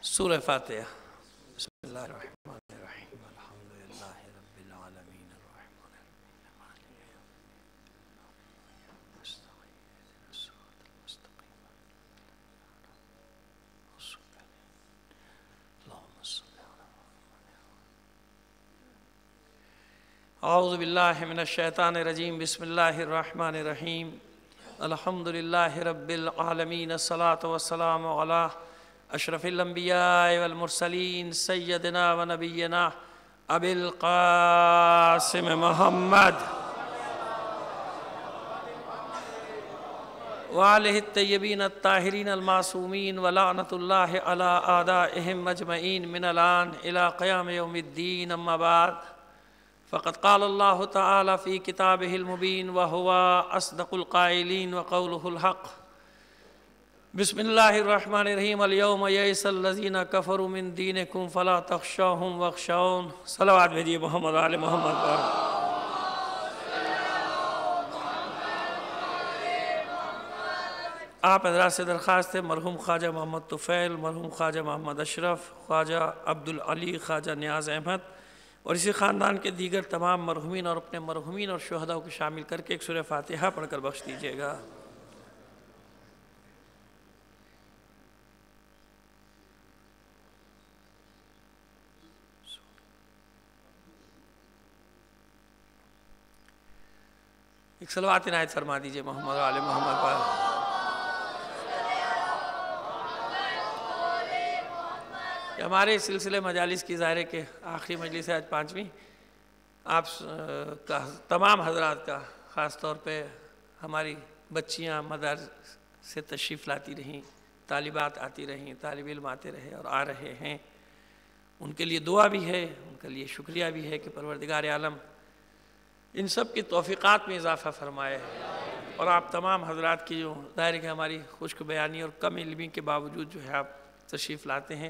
سورہ فاتحہ۔ بسم اللہ الرحمن الرحیم، الحمدللہ رب العالمین الرحمن الرحیم مالک یوم الدین الصراط المستقیم اللہم صل علی محمد۔ اعوذ باللہ من الشیطان الرجیم، بسم اللہ الرحمن الرحیم، الحمدللہ رب العالمین، الصلاۃ والسلام علی اشرف الانبیاء والمرسلین، سیدنا و نبینا ابی القاسم محمد وآلہ الطیبین الطاہرین المعصومین، ولعنۃ اللہ علی اعدائہم اجمعین من الآن الی قیام یوم الدین، اما بعد فقد قال اللہ تعالی فی کتابہ المبین وہو اصدق القائلین وقولہ الحق۔ بسم اللہ الرحمن الرحیم، اليوم یئس الذین کفروا من دینکم فلا تخشوہم واخشون۔ صلوات بھیجیے محمد آل محمد پر۔ آپ حضرات سے درخواست ہے مرحوم خواجہ محمد طفیل، مرحوم خواجہ محمد اشرف، خواجہ عبدالعلی، خواجہ نیاز احمد اور اسی خاندان کے دیگر تمام مرحومین اور اپنے مرحومین اور شہداء کو شامل کر کے ایک سورہ فاتحہ پڑھ کر بخش دیجیے گا۔ ایک صلوات عنایت فرما دیجئے محمد و آل محمد پر۔ کہ ہمارے سلسلے مجالس کی ظاہر ہے کہ آخری مجلس ہے، آج 5ویں، آپ کا تمام حضرات کا، خاص طور پہ ہماری بچیاں مدارس سے تشریف لاتی رہیں، طالبات آتی رہیں، طالب علم آتے رہے اور آ رہے ہیں، ان کے لیے دعا بھی ہے، ان کے لیے شکریہ بھی ہے کہ پروردگار عالم ان سب کی توفیقات میں اضافہ فرمائے، اور آپ تمام حضرات کی جو ظاہر ہے کہ ہماری خشک بیانی اور کم علمی کے باوجود جو ہے آپ تشریف لاتے ہیں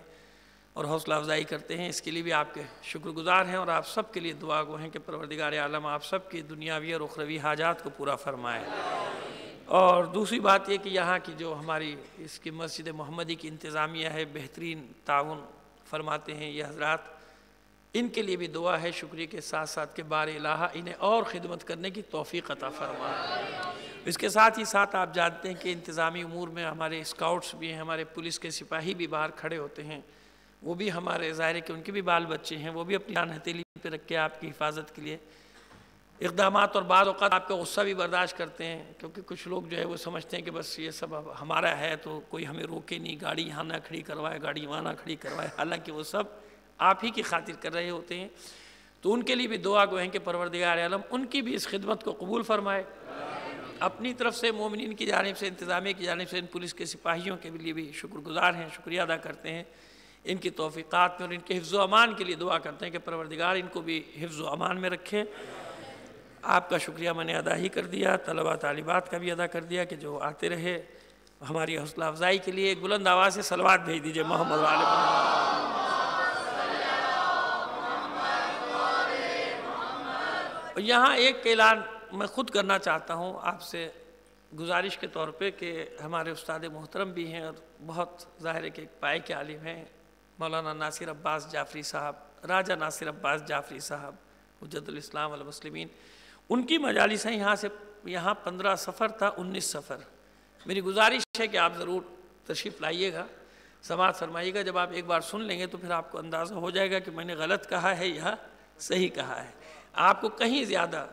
اور حوصلہ افزائی کرتے ہیں، اس کے لیے بھی آپ کے شکر گزار ہیں، اور آپ سب کے لیے دعا گو ہیں کہ پروردگار عالم آپ سب کی دنیاوی اور اخروی حاجات کو پورا فرمائے۔ اور دوسری بات یہ کہ یہاں کی جو ہماری اس کی مسجد محمدی کی انتظامیہ ہے، بہترین تعاون فرماتے ہیں یہ حضرات، ان کے لیے بھی دعا ہے، شکریہ کے ساتھ ساتھ کہ بار الہ انہیں اور خدمت کرنے کی توفیق عطا فرمائے۔ اس کے ساتھ ہی ساتھ آپ جانتے ہیں کہ انتظامی امور میں ہمارے اسکاؤٹس بھی ہیں، ہمارے پولیس کے سپاہی بھی باہر کھڑے ہوتے ہیں، وہ بھی ہمارے ظاہر ہے کہ ان کے بھی بال بچے ہیں، وہ بھی اپنی جان ہتھیلی پہ رکھ کے آپ کی حفاظت کے لیے اقدامات، اور بعض اوقات آپ کا غصہ بھی برداشت کرتے ہیں، کیونکہ کچھ لوگ جو ہے وہ سمجھتے ہیں کہ بس یہ سب ہمارا ہے تو کوئی ہمیں روکے نہیں، گاڑی یہاں نہ کھڑی کروائے، گاڑی وہاں نہ کھڑی کروائے، حالانکہ وہ سب آپ ہی کی خاطر کر رہے ہوتے ہیں، تو ان کے لیے بھی دعا گو ہیں کہ پروردگار عالم ان کی بھی اس خدمت کو قبول فرمائے۔ اپنی طرف سے مومنین کی جانب سے، انتظامیہ کی جانب سے ان پولیس کے سپاہیوں کے لیے بھی شکر گزار ہیں، شکریہ ادا کرتے ہیں ان کی توفیقات میں، اور ان کے حفظ و امان کے لیے دعا کرتے ہیں کہ پروردگار ان کو بھی حفظ و امان میں رکھے۔ آپ کا شکریہ میں نے ادا ہی کر دیا، طلبہ طالبات کا بھی ادا کر دیا کہ جو آتے رہے ہماری حوصلہ افزائی کے لیے۔ ایک بلند آواز سے صلوات بھیج دیجئے محمد و آل محمد۔ یہاں ایک اعلان میں خود کرنا چاہتا ہوں آپ سے گزارش کے طور پہ، کہ ہمارے استاد محترم بھی ہیں اور بہت ظاہر ہے کہ ایک پائے کے عالم ہیں، مولانا ناصر عباس جعفری صاحب، راجہ ناصر عباس جعفری صاحب حجت الاسلام والمسلمین، ان کی مجالس ہیں یہاں 15 سفر تھا، 19 سفر۔ میری گزارش ہے کہ آپ ضرور تشریف لائیے گا، سماعت فرمائیے گا، جب آپ ایک بار سن لیں گے تو پھر آپ کو اندازہ ہو جائے گا کہ میں نے غلط کہا ہے یا صحیح کہا ہے۔ آپ کو کہیں زیادہ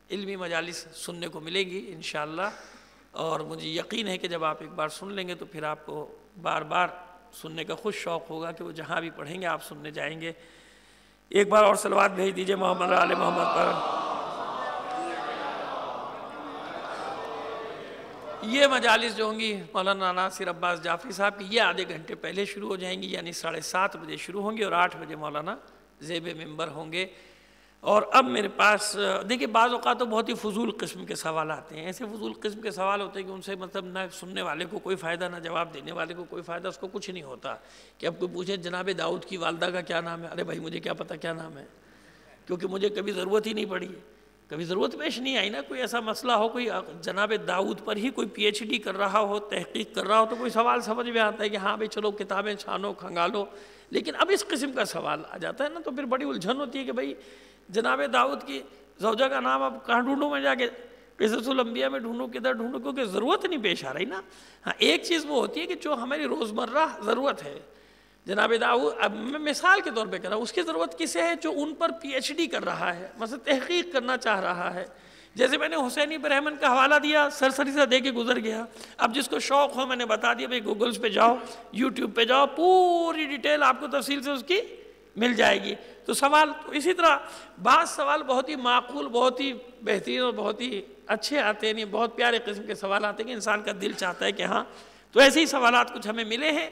علمی مجالس سننے کو ملے گی انشاءاللہ، اور مجھے یقین ہے کہ جب آپ ایک بار سن لیں گے تو پھر آپ کو بار بار سننے کا خود شوق ہوگا کہ وہ جہاں بھی پڑھیں گے آپ سننے جائیں گے۔ ایک بار اور صلوات بھیج دیجئے محمد آل محمد پر۔ یہ مجالس جو ہوں گی مولانا ناصر عباس جعفری صاحب کی، یہ آدھے گھنٹے پہلے شروع ہو جائیں گی، یعنی 7:30 بجے شروع ہوں گی، اور 8 بجے مولانا زیب ممبر ہوں گے۔ اور اب میرے پاس دیکھیں بعض اوقات تو بہت ہی فضول قسم کے سوال آتے ہیں، ایسے فضول قسم کے سوال ہوتے ہیں کہ ان سے مطلب نہ سننے والے کو کوئی فائدہ، نہ جواب دینے والے کو کوئی فائدہ، اس کو کچھ نہیں ہوتا۔ کہ اب کوئی پوچھے جناب داؤد کی والدہ کا کیا نام ہے، ارے بھائی مجھے کیا پتہ کیا نام ہے، کیونکہ مجھے کبھی ضرورت ہی نہیں پڑی، کبھی ضرورت پیش نہیں آئی نا، کوئی ایسا مسئلہ ہو، کوئی جناب داؤد پر ہی کوئی پی ایچ ڈی کر رہا ہو، تحقیق کر رہا ہو، تو کوئی سوال سمجھ میں آتا ہے کہ ہاں بھئی چلو کتابیں چھانو کھنگالو. لیکن اب اس قسم کا سوال آ جاتا ہے نا تو پھر بڑی الجھن ہوتی ہے کہ بھئی جناب داؤد کی زوجہ کا نام اب کہاں ڈھونڈوں میں جا کے، قصص الانبیاء میں ڈھونڈوں کدھر ڈھونڈوں، کیونکہ ضرورت نہیں پیش آ رہی نا. ہاں ایک چیز وہ ہوتی ہے کہ جو ہماری روزمرہ ضرورت ہے، جناب داؤد اب میں مثال کے طور پہ کر رہا ہوں، اس کی ضرورت کسے ہے؟ جو ان پر پی ایچ ڈی کر رہا ہے، مثلا تحقیق کرنا چاہ رہا ہے. جیسے میں نے حسینی برہمن کا حوالہ دیا، سرسری سے دے کے گزر گیا. اب جس کو شوق ہو میں نے بتا دیا بھئی گوگلز پہ جاؤ، یوٹیوب پہ جاؤ، پوری ڈیٹیل آپ کو تفصیل سے اس کی مل جائے گی. تو سوال تو اسی طرح بعض سوال بہت ہی معقول، بہت ہی بہترین اور بہت ہی اچھے آتے ہیں، بہت پیارے قسم کے سوال آتے ہیں کہ انسان کا دل چاہتا ہے کہ ہاں. تو ایسے ہی سوالات کچھ ہمیں ملے ہیں.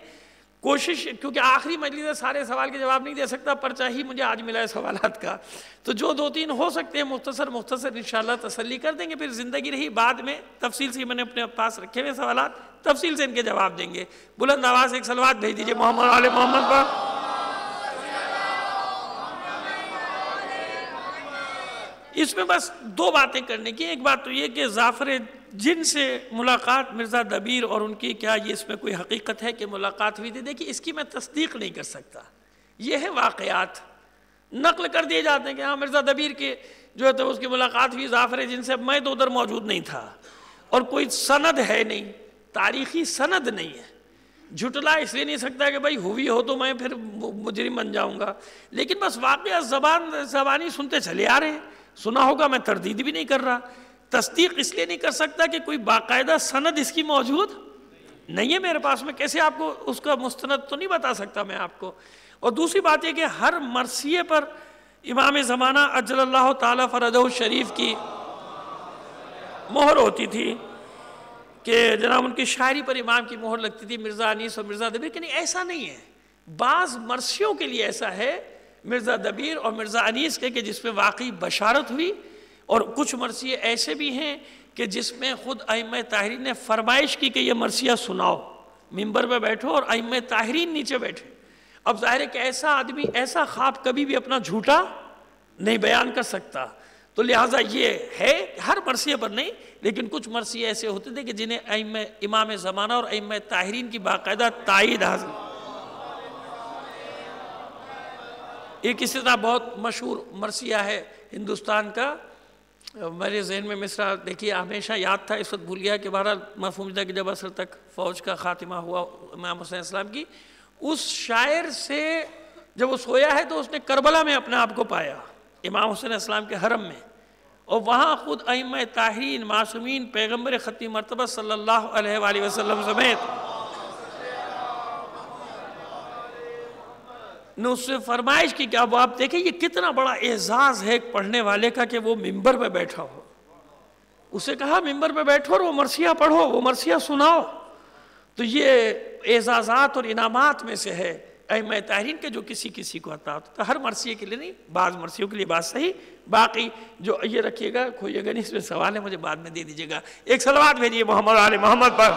کوشش، کیونکہ آخری مجلس ہے، سارے سوال کے جواب نہیں دے سکتا، پرچہ ہی مجھے آج ملا ہے سوالات کا. تو جو دو تین ہو سکتے ہیں مختصر انشاءاللہ تسلی کر دیں گے. پھر زندگی رہی بعد میں تفصیل سے میں نے اپنے پاس رکھے ہوئے سوالات، تفصیل سے ان کے جواب دیں گے. بلند آواز ایک صلوات بھیج دیجئے محمد آل محمد پر. اس میں بس دو باتیں کرنے کی. ایک بات تو یہ کہ ظافر جن سے ملاقات مرزا دبیر اور ان کی کیا یہ اس میں کوئی حقیقت ہے کہ ملاقات ہوئی تھی؟ دیکھیے اس کی میں تصدیق نہیں کر سکتا. یہ ہے واقعات نقل کر دیے جاتے ہیں کہ ہاں مرزا دبیر کے جو ہے تو اس کی ملاقات ہوئی ظافر جن سے. اب میں تو ادھر موجود نہیں تھا اور کوئی سند ہے نہیں، تاریخی سند نہیں ہے. جھٹلا اس لیے نہیں سکتا کہ بھائی ہوئی ہو تو میں پھر مجرم بن جاؤں گا. لیکن بس واقعہ زبانی سنتے چلے آ رہے ہیں، سنا ہوگا، میں تردید بھی نہیں کر رہا. تصدیق اس لیے نہیں کر سکتا کہ کوئی باقاعدہ سند اس کی موجود نہیں ہے میرے پاس. میں کیسے آپ کو اس کا مستند تو نہیں بتا سکتا میں آپ کو. اور دوسری بات یہ کہ ہر مرثیے پر امام زمانہ اجل اللہ تعالی فرجہ الشریف کی مہر ہوتی تھی کہ جناب ان کی شاعری پر امام کی مہر لگتی تھی، مرزا انیس اور مرزا دبیر. کہ نہیں، ایسا نہیں ہے. بعض مرثیوں کے لیے ایسا ہے مرزا دبیر اور مرزا انیس کے کہ جس میں واقعی بشارت ہوئی، اور کچھ مرثیے ایسے بھی ہیں کہ جس میں خود ائمہ طاہرین نے فرمائش کی کہ یہ مرثیہ سناؤ. ممبر پہ بیٹھو اور ائمہ طاہرین نیچے بیٹھے. اب ظاہر ہے کہ ایسا آدمی ایسا خواب کبھی بھی اپنا جھوٹا نہیں بیان کر سکتا. تو لہٰذا یہ ہے ہر مرثیے پر نہیں، لیکن کچھ مرثیے ایسے ہوتے تھے کہ جنہیں امام زمانہ اور ائمہ طاہرین کی باقاعدہ تائید حاصل. ایک اسی طرح بہت مشہور مرثیہ ہے ہندوستان کا، میرے ذہن میں مصرع دیکھیے ہمیشہ یاد تھا، اس وقت بھول گیا کہ بہرحال مفہوم تھا کہ جب اثر تک فوج کا خاتمہ ہوا امام حسین السلام کی، اس شاعر سے جب وہ سویا ہے تو اس نے کربلا میں اپنے آپ کو پایا، امام حسین السلام کے حرم میں، اور وہاں خود ائمہ طاہرین معصومین پیغمبر ختم مرتبہ صلی اللہ علیہ وآلہ وسلم سمیت نے اس سے فرمائش کی کہ اب آپ دیکھیں یہ کتنا بڑا اعزاز ہے ایک پڑھنے والے کا کہ وہ ممبر پہ بیٹھا ہو. اسے کہا ممبر پہ بیٹھو اور وہ مرثیہ پڑھو، وہ مرثیہ سناؤ. تو یہ اعزازات اور انعامات میں سے ہے ائمہ طاہرین کے جو کسی کسی کو عطا ہوتا ہے. ہر مرثیے کے لیے نہیں، بعض مرثیوں کے لیے بات صحیح. باقی جو یہ رکھیے گا، کھوئیے گا نہیں، اس میں سوال ہے مجھے بعد میں دے دیجیے گا. ایک صلوات بھیجیے محمد آل محمد پر.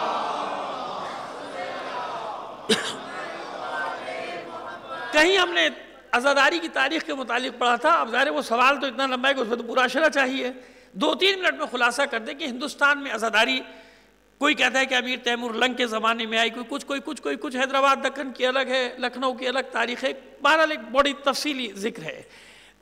کہیں ہم نے عزاداری کی تاریخ کے متعلق پڑھا تھا. اب ظاہر وہ سوال تو اتنا لمبا ہے کہ اس میں تو پورا اشرہ چاہیے. 2-3 منٹ میں خلاصہ کر دیں کہ ہندوستان میں عزاداری کوئی کہتا ہے کہ امیر تیمور لنگ کے زمانے میں آئی، کوئی کچھ حیدرآباد دکن کی الگ ہے، لکھنؤ کی الگ تاریخ ہے. بہرحال ایک بڑی تفصیلی ذکر ہے.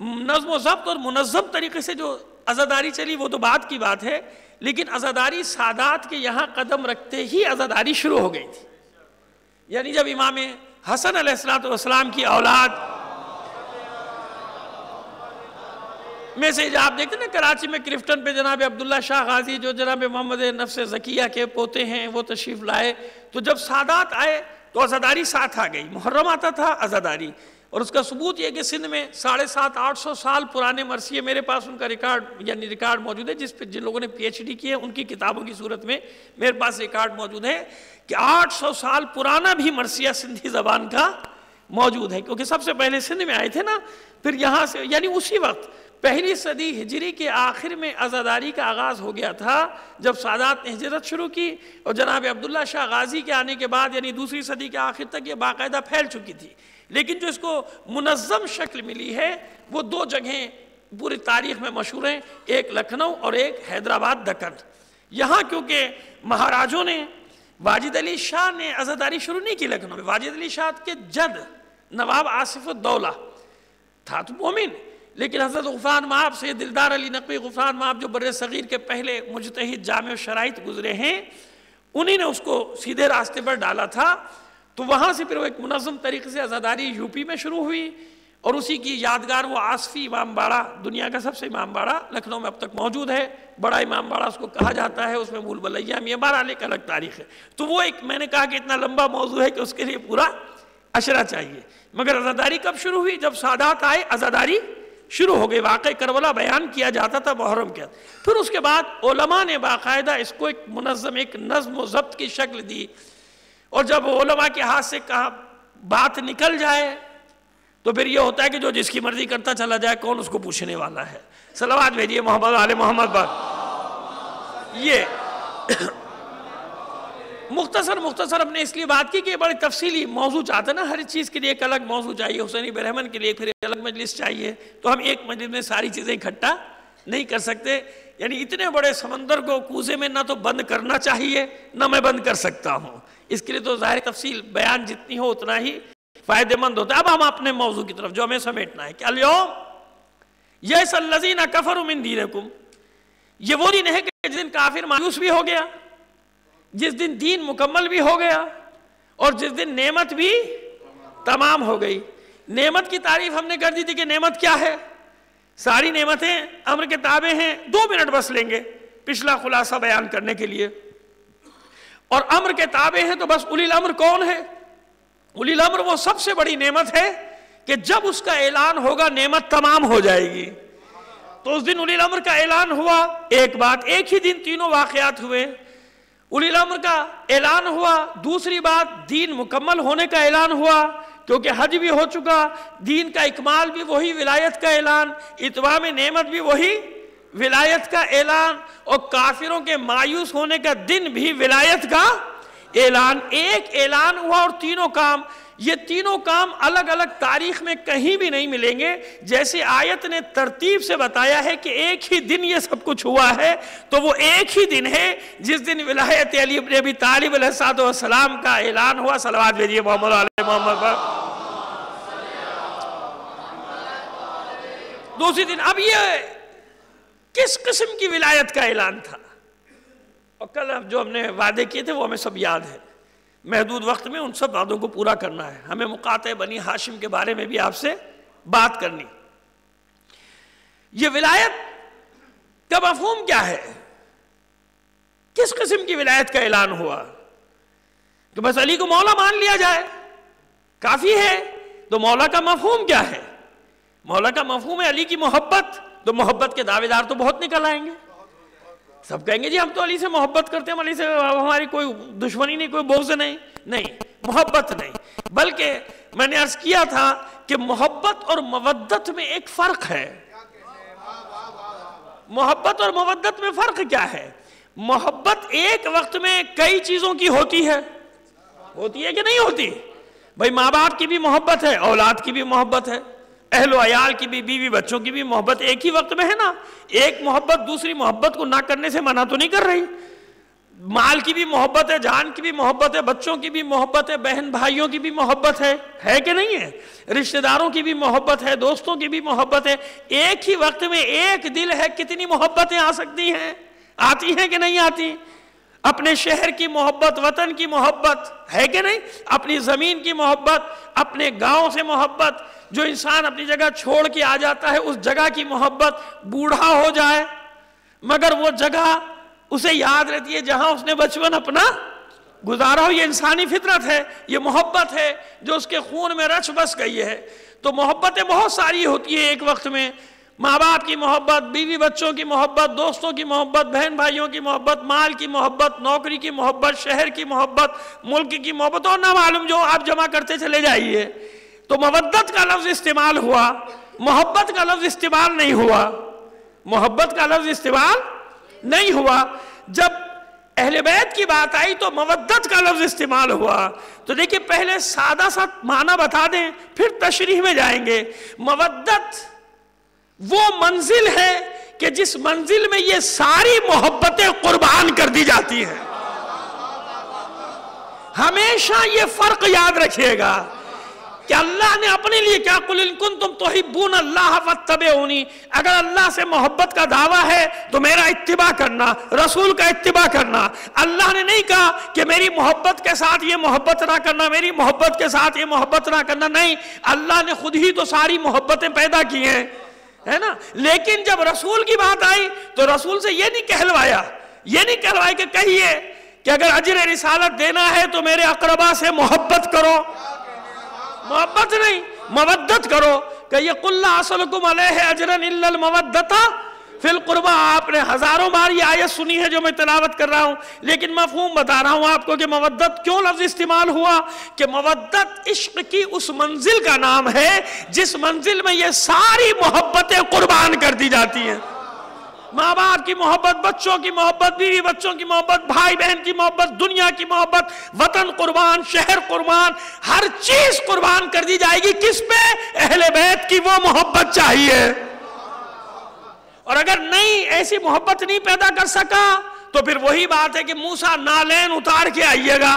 نظم و ضبط اور منظم طریقے سے جو عزاداری چلی وہ تو بعد کی بات ہے، لیکن عزاداری سادات کے یہاں قدم رکھتے ہی عزاداری شروع ہو گئی تھی. یعنی جب امام حسن علیہ السلام کی اولاد میں سے آپ دیکھتے ہیں نا کراچی میں کرفٹن پہ جناب عبداللہ شاہ غازی جو جناب محمد نفس زکیہ کے پوتے ہیں وہ تشریف لائے، تو جب سادات آئے تو عزاداری ساتھ آ گئی. محرم آتا تھا عزاداری، اور اس کا ثبوت یہ کہ سندھ میں 750-800 سال پرانے مرثیے میرے پاس ان کا ریکارڈ موجود ہے، جس پہ جن لوگوں نے پی ایچ ڈی کی ہے ان کی کتابوں کی صورت میں میرے پاس ریکارڈ موجود ہے کہ 800 سال پرانا بھی مرثیہ سندھی زبان کا موجود ہے. کیونکہ سب سے پہلے سندھ میں آئے تھے نا، پھر یہاں سے یعنی اسی وقت 1 صدی ہجری کے آخر میں عزاداری کا آغاز ہو گیا تھا جب سادات نے ہجرت شروع کی، اور جناب عبداللہ شاہ غازی کے آنے کے بعد یعنی 2 صدی کے آخر تک یہ باقاعدہ پھیل چکی تھی. لیکن جو اس کو منظم شکل ملی ہے وہ 2 جگہیں پوری تاریخ میں مشہور ہیں، ایک لکھنؤ اور ایک حیدرآباد دکن۔ یہاں کیونکہ مہاراجوں نے، واجد علی شاہ نے عزاداری شروع نہیں کی لکھنؤ میں، واجد علی شاہ کے جد نواب آصف الدولہ تھا تو مومن، لیکن حضرت غفران مآب سے دلدار علی نقوی غفران مآب جو بر صغیر کے پہلے مجتہد جامع شرائط گزرے ہیں، انہی نے اس کو سیدھے راستے پر ڈالا تھا۔ تو وہاں سے پھر وہ ایک منظم طریقے سے عزاداری یو پی میں شروع ہوئی، اور اسی کی یادگار وہ آصفی امام باڑہ، دنیا کا سب سے امام باڑہ لکھنؤ میں اب تک موجود ہے، بڑا امام باڑہ اس کو کہا جاتا ہے، اس میں بھول بھلیاں یہ بہرحال ایک الگ تاریخ ہے۔ تو وہ ایک میں نے کہا کہ اتنا لمبا موضوع ہے کہ اس کے لیے پورا اشرہ چاہیے۔ مگر عزاداری کب شروع ہوئی؟ جب سادات آئے عزاداری شروع ہو گئی، واقعہ کربلا بیان کیا جاتا تھا محرم کے۔ پھر اس کے بعد علماء نے باقاعدہ اس کو ایک منظم، ایک نظم و ضبط کی شکل دی، اور جب علماء کے ہاتھ سے کہا بات نکل جائے تو پھر یہ ہوتا ہے کہ جو جس کی مرضی کرتا چلا جائے، کون اس کو پوچھنے والا ہے۔ صلوات بھیجیے محمد آل محمد پر۔ یہ مختصر اپنے اس لیے بات کی کہ بڑے تفصیلی موضوع چاہتے ہیں نا، ہر چیز کے لیے ایک الگ موضوع چاہیے، حسینی برہمن کے لیے پھر ایک الگ مجلس چاہیے، تو ہم ایک مجلس میں ساری چیزیں اکٹھا نہیں کر سکتے۔ یعنی اتنے بڑے سمندر کو کوزے میں نہ تو بند کرنا چاہیے، نہ میں بند کر سکتا ہوں، اس کے لیے تو ظاہر تفصیل بیان جتنی ہو اتنا ہی فائدہ مند ہوتا ہے۔ اب ہم اپنے موضوع کی طرف جو ہمیں سمیٹنا ہے کہ الیوم یئس الذین کفروا من دینکم، یہ وہ دن ہے کہ جس دن کافر مایوس بھی ہو گیا، جس دن دین مکمل بھی ہو گیا، اور جس دن نعمت بھی تمام ہو گئی۔ نعمت کی تعریف ہم نے کر دی تھی کہ نعمت کیا ہے، ساری نعمتیں امر کے تابع ہیں۔ 2 منٹ بس لیں گے پچھلا خلاصہ بیان کرنے کے لیے، اور امر کے تابع ہیں تو بس اولی الامر کون ہے؟ اولی الامر وہ سب سے بڑی نعمت ہے کہ جب اس کا اعلان ہوگا نعمت تمام ہو جائے گی۔ تو اس دن اولی الامر کا اعلان ہوا، ایک بات، ایک ہی دن تینوں واقعات ہوئے۔ اولی الامر کا اعلان ہوا، دوسری بات دین مکمل ہونے کا اعلان ہوا، کیونکہ حج بھی ہو چکا، دین کا اکمال بھی وہی، ولایت کا اعلان، اتمام نعمت بھی وہی، ولایت کا اعلان، اور کافروں کے مایوس ہونے کا دن بھی ولایت کا اعلان۔ ایک اعلان ہوا اور تینوں کام، یہ تینوں کام الگ الگ تاریخ میں کہیں بھی نہیں ملیں گے۔ جیسے آیت نے ترتیب سے بتایا ہے کہ ایک ہی دن یہ سب کچھ ہوا ہے، تو وہ ایک ہی دن ہے جس دن ولایت علی بن ابی طالب علیہ السلام کا اعلان ہوا۔ صلوات بھیجیے محمد علیہ محمد پر۔ دوسری دن اب یہ کس قسم کی ولایت کا اعلان تھا، اور کل جو ہم نے وعدے کیے تھے وہ ہمیں سب یاد ہے، محدود وقت میں ان سب وعدوں کو پورا کرنا ہے۔ ہمیں مقاطع بنی ہاشم کے بارے میں بھی آپ سے بات کرنی۔ یہ ولایت کا مفہوم کیا ہے، کس قسم کی ولایت کا اعلان ہوا؟ کہ بس علی کو مولا مان لیا جائے کافی ہے؟ تو مولا کا مفہوم کیا ہے؟ مولا کا مفہوم ہے علی کی محبت، تو محبت کے دعوے دار تو بہت نکل آئیں گے، سب کہیں گے جی ہم تو علی سے محبت کرتے ہیں، علی سے ہماری کوئی دشمنی نہیں، کوئی بغض نہیں، محبت نہیں، بلکہ میں نے عرض کیا تھا کہ محبت اور مودت میں ایک فرق ہے۔ محبت اور مودت میں فرق کیا ہے؟ محبت ایک وقت میں کئی چیزوں کی ہوتی ہے کہ نہیں ہوتی؟ بھائی ماں باپ کی بھی محبت ہے، اولاد کی بھی محبت ہے، اہل و عیال کی بھی، بیوی بچوں کی بھی محبت ایک ہی وقت میں ہے نا۔ ایک محبت دوسری محبت کو نہ کرنے سے منع تو نہیں کر رہی۔ مال کی بھی محبت ہے، جان کی بھی محبت ہے، بچوں کی بھی محبت ہے، بہن بھائیوں کی بھی محبت ہے کہ نہیں ہے؟ رشتہ داروں کی بھی محبت ہے، دوستوں کی بھی محبت ہے۔ ایک ہی وقت میں ایک دل ہے، کتنی محبتیں آ سکتی ہیں، آتی ہیں کہ نہیں آتی؟ اپنے شہر کی محبت، وطن کی محبت ہے کہ نہیں؟ اپنی زمین کی محبت، اپنے گاؤں سے محبت، جو انسان اپنی جگہ چھوڑ کے آ جاتا ہے اس جگہ کی محبت، بوڑھا ہو جائے مگر وہ جگہ اسے یاد رہتی ہے جہاں اس نے بچپن اپنا گزارا ہو۔ یہ انسانی فطرت ہے، یہ محبت ہے جو اس کے خون میں رچ بس گئی ہے۔ تو محبتیں بہت ساری ہوتی ہیں ایک وقت میں، ماں باپ کی محبت، بیوی بچوں کی محبت، دوستوں کی محبت، بہن بھائیوں کی محبت، مال کی محبت، نوکری کی محبت، شہر کی محبت، ملک کی محبت، اور نہ معلوم جو آپ جمع کرتے چلے جائیے۔ تو مودت کا لفظ استعمال ہوا، محبت کا لفظ استعمال نہیں ہوا، محبت کا لفظ استعمال نہیں ہوا۔ جب اہل بیت کی بات آئی تو مودت کا لفظ استعمال ہوا۔ تو دیکھیں پہلے سادہ سا معنی بتا دیں پھر تشریح میں جائیں گے۔ مودت وہ منزل ہے کہ جس منزل میں یہ ساری محبتیں قربان کر دی جاتی ہیں. ہمیشہ یہ فرق یاد رکھیے گا کہ اللہ نے اپنے لیے کیا قُلْ إِن كُنتُمْ تُحِبُّونَ اللَّهَ فَاتَّبِعُونِی، اگر اللہ سے محبت کا دعویٰ ہے تو میرا اتباع کرنا، رسول کا اتباع کرنا. اللہ نے نہیں کہا کہ میری محبت کے ساتھ یہ محبت نہ کرنا، میری محبت کے ساتھ یہ محبت نہ کرنا، نہیں. اللہ نے خود ہی تو ساری محبتیں پیدا کی ہیں، ہے نا. لیکن جب رسول کی بات آئی تو رسول سے یہ نہیں کہلوایا کہ کہیے کہ اگر اجر رسالت دینا ہے تو میرے اقربا سے محبت کرو. محبت نہیں، مودت کرو. کہ یہ قُلْ لَا أَسْأَلُكُمْ عَلَيْهِ أَجْرًا إِلَّا الْمَوَدَّةَ فِي الْقُرْبَى. آپ نے ہزاروں بار یہ آیت سنی ہے جو میں تلاوت کر رہا ہوں، لیکن مفہوم بتا رہا ہوں آپ کو کہ مودت کیوں لفظ استعمال ہوا. کہ مودت عشق کی اس منزل کا نام ہے جس منزل میں یہ ساری محبتیں قربان کر دی جاتی ہیں. ماں باپ کی محبت، بچوں کی محبت، بیوی بچوں کی محبت، بھائی بہن کی محبت، دنیا کی محبت، وطن قربان، شہر قربان، ہر چیز قربان کر دی جائے گی. کس پہ؟ اہل بیت کی وہ محبت چاہیے. اور اگر نہیں ایسی محبت نہیں پیدا کر سکا تو پھر وہی بات ہے کہ موسیٰ نالین اتار کے آئیے گا.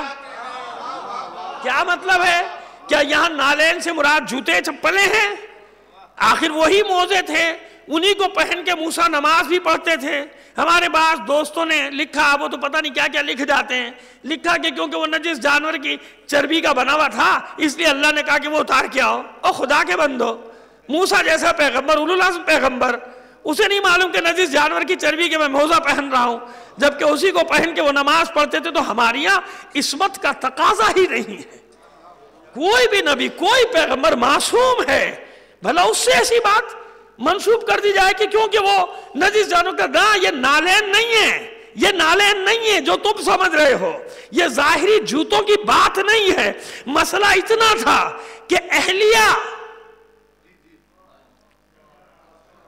کیا مطلب ہے؟ کیا یہاں نالین سے مراد جوتے چپلیں ہیں؟ آخر وہی موزے تھے، انہی کو پہن کے موسیٰ نماز بھی پڑھتے تھے. ہمارے بعض دوستوں نے لکھا، وہ تو پتہ نہیں کیا کیا لکھ جاتے ہیں، لکھا کہ کیونکہ وہ نجس جانور کی چربی کا بنا ہوا تھا اس لیے اللہ نے کہا کہ وہ اتار کے آؤ. او خدا کے بندو، موسیٰ جیسا پیغمبر، اولو العزم پیغمبر، اسے نہیں معلوم کہ نجس جانور کی چربی کے میں موزہ پہن رہا ہوں، جبکہ اسی کو پہن کے وہ نماز پڑھتے تھے. تو ہمارے یہاں عصمت کا تقاضا ہی نہیں ہے. کوئی بھی نبی، کوئی پیغمبر معصوم ہے، بھلا اس سے ایسی بات منسوب کر دی جائے کہ کیونکہ وہ نجس جانور کا دا. یہ نالین نہیں ہے، یہ نالین نہیں ہے جو تم سمجھ رہے ہو، یہ ظاہری جوتوں کی بات نہیں ہے. مسئلہ اتنا تھا کہ اہلیہ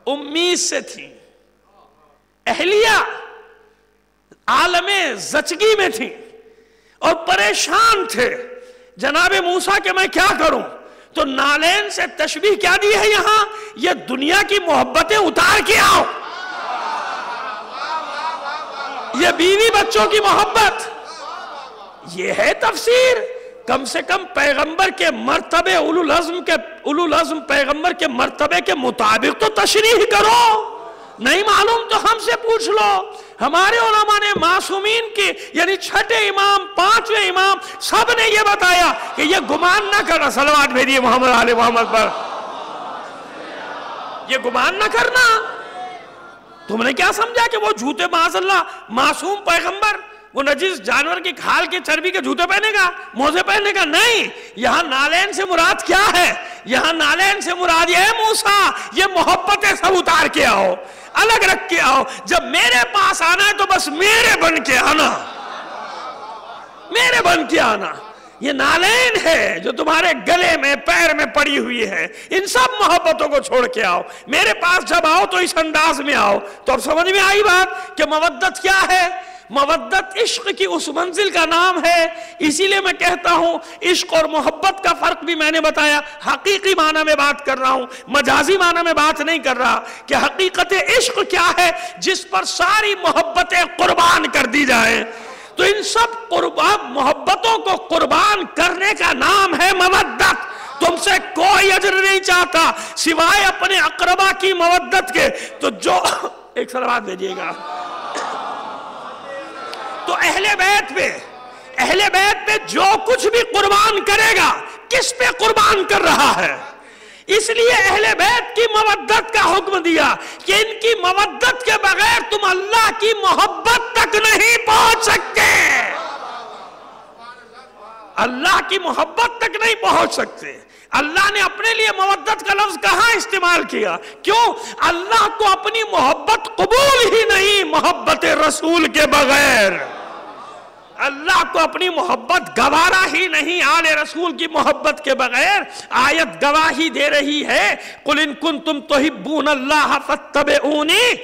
امید سے تھی، اہلیہ عالم زچگی میں تھی اور پریشان تھے. جناب موسیٰ کہ میں کیا کروں؟ تو نالین سے تشبیہ کیا دی ہے یہاں؟ یہ دنیا کی محبتیں اتار کے آؤ. یہ بیوی بچوں کی محبت، یہ ہے تفسیر. کم سے کم پیغمبر کے مرتبے، اولو العزم پیغمبر کے مرتبے کے مطابق تو تشریح کرو. نہیں معلوم تو ہم سے پوچھ لو. ہمارے علماء نے معصومین کی یعنی چھٹے امام، پانچویں امام، سب نے یہ بتایا کہ یہ گمان نہ کرنا. صلوات بھیجیے محمد آل محمد پر. یہ گمان نہ کرنا. تم نے کیا سمجھا کہ وہ جوتے معاذ اللہ معصوم پیغمبر وہ نجس جانور کی کھال کے چربی کے جوتے پہنے گا، موزے پہنے گا؟ نہیں. یہاں نالین سے مراد کیا ہے؟ یہاں نالین سے مراد یہ ہے موسیٰ یہ محبتیں سب اتار کے آؤ، الگ رکھ کے آؤ. جب میرے پاس آنا ہے تو بس میرے بن کے آنا، میرے بن کے آنا. یہ نالین ہے جو تمہارے گلے میں پیر میں پڑی ہوئی ہے. ان سب محبتوں کو چھوڑ کے آؤ. میرے پاس جب آؤ تو اس انداز میں آؤ. تو اب سمجھ میں آئی بات کہ مودت کیا ہے؟ مودت عشق کی اس منزل کا نام ہے. اسی لئے میں کہتا ہوں عشق اور محبت کا فرق بھی میں نے بتایا. حقیقی معنی میں بات کر رہا ہوں، مجازی معنی میں بات نہیں کر رہا. کہ حقیقت عشق کیا ہے؟ جس پر ساری محبتیں قربان کر دی جائیں. تو ان سب محبتوں کو قربان کرنے کا نام ہے مودت. تم سے کوئی اجر نہیں چاہتا سوائے اپنے اقربا کی مودت کے. تو جو ایک صلوات دیجیے گا. تو اہل بیت پہ جو کچھ بھی قربان کرے گا کس پہ قربان کر رہا ہے؟ اس لیے اہل بیت کی مودت کا حکم دیا کہ ان کی مودت کے بغیر تم اللہ کی محبت تک نہیں پہنچ سکتے. اللہ کی محبت تک نہیں پہنچ سکتے. اللہ نے اپنے لیے مودت کا لفظ کہاں استعمال کیا؟ کیوں؟ اللہ کو اپنی محبت قبول ہی نہیں محبت رسول کے بغیر. اللہ کو اپنی محبت گوارا ہی نہیں آل رسول کی محبت کے بغیر. آیت گواہی دے رہی ہے قُلْ إِن كُنْتُمْ تُحِبُّونَ اللَّهَ فَاتَّبِعُونِی.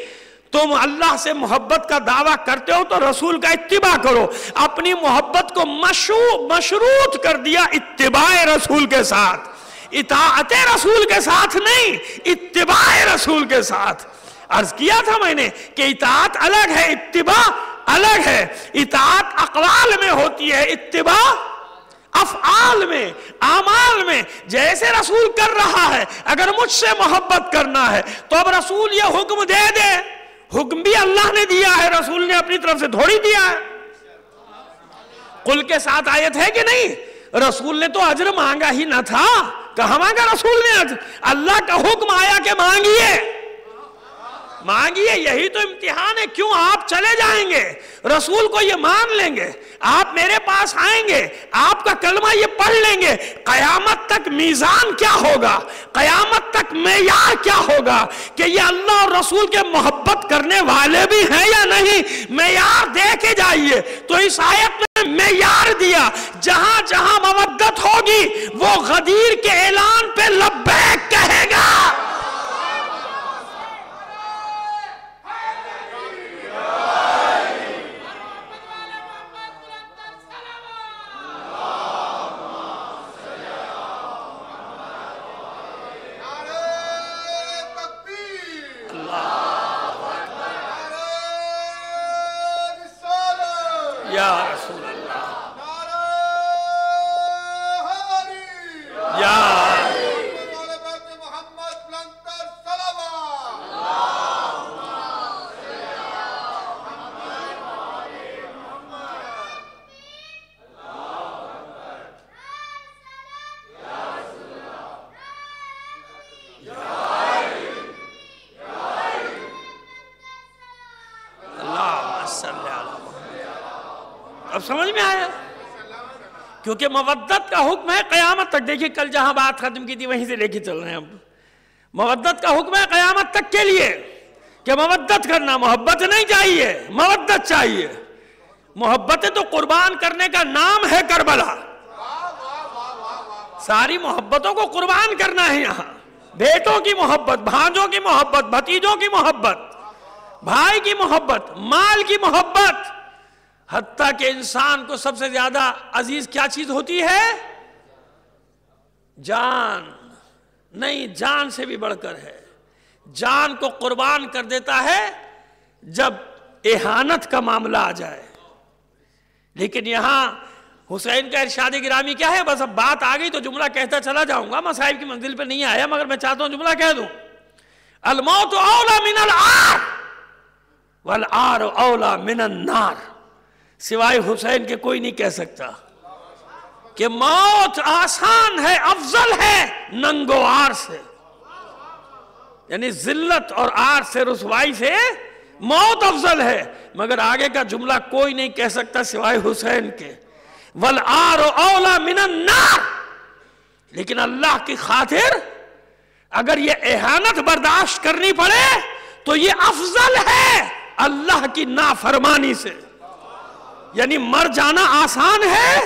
تم اللہ سے محبت کا دعویٰ کرتے ہو تو رسول کا اتباع کرو. اپنی محبت کو مشروط کر دیا اتباع رسول کے ساتھ. اطاعت رسول کے ساتھ نہیں، اتباع رسول کے ساتھ۔ عرض کیا تھا میں نے کہ اطاعت الگ ہے، اتباع الگ ہے۔ اطاعت اقوال میں ہوتی ہے، اتباع افعال میں، اعمال میں۔ جیسے رسول کر رہا ہے، اگر مجھ سے محبت کرنا ہے تو اب رسول یہ حکم دے دے، حکم بھی اللہ نے دیا ہے، رسول نے اپنی طرف سے تھوڑی دیا ہے۔ قل کے ساتھ آیت ہے کہ نہیں؟ رسول نے تو اجر مانگا ہی نہ تھا، کہاں مانگا رسول نے اجر؟ اللہ کا حکم آیا کہ مانگیے، مانگیے۔ یہی تو امتحان ہے۔ کیوں آپ چلے جائیں گے، رسول کو یہ مان لیں گے، آپ میرے پاس آئیں گے، آپ کا کلمہ یہ پڑھ لیں گے، قیامت تک میزان کیا ہوگا، قیامت تک معیار کیا ہوگا کہ یہ اللہ اور رسول کے محبت کرنے والے بھی ہیں یا نہیں؟ معیار دے کے جائیے۔ تو اس آیت میں معیار دیا، جہاں جہاں مودت ہوگی وہ غدیر کے اعلان پہ لبیک کہے گا۔ یا رسول اللہ، یا اب سمجھ میں آیا؟ کیونکہ مودت کا حکم ہے قیامت تک۔ دیکھیے کل جہاں بات ختم کی تھی وہیں سے لے کے چل رہے ہیں اب۔ مودت کا حکم ہے قیامت تک کے لیے کہ مودت کرنا، محبت نہیں چاہیے، مودت چاہیے۔ محبت تو قربان کرنے کا نام ہے کربلا۔ ساری محبتوں کو قربان کرنا ہے یہاں۔ بیٹوں کی محبت، بھانجوں کی محبت، بھتیجوں کی محبت، بھائی کی محبت، مال کی محبت۔ حتیٰ کہ انسان کو سب سے زیادہ عزیز کیا چیز ہوتی ہے؟ جان نہیں، جان سے بھی بڑھ کر ہے۔ جان کو قربان کر دیتا ہے جب اہانت کا معاملہ آ جائے۔ لیکن یہاں حسین کا ارشاد گرامی کیا ہے؟ بس اب بات آ گئی تو جملہ کہتا چلا جاؤں گا، مصائب کی منزل پہ نہیں آیا، مگر میں چاہتا ہوں جملہ کہہ دوں۔ الموت اولا من العار والعار اولا من النار۔ سوائے حسین کے کوئی نہیں کہہ سکتا کہ موت آسان ہے، افضل ہے ننگ و عار سے، یعنی ذلت اور عار سے، رسوائی سے موت افضل ہے۔ مگر آگے کا جملہ کوئی نہیں کہہ سکتا سوائے حسین کے، والعار اولا من النار۔ لیکن اللہ کی خاطر اگر یہ اہانت برداشت کرنی پڑے تو یہ افضل ہے اللہ کی نافرمانی سے۔ یعنی مر جانا آسان ہے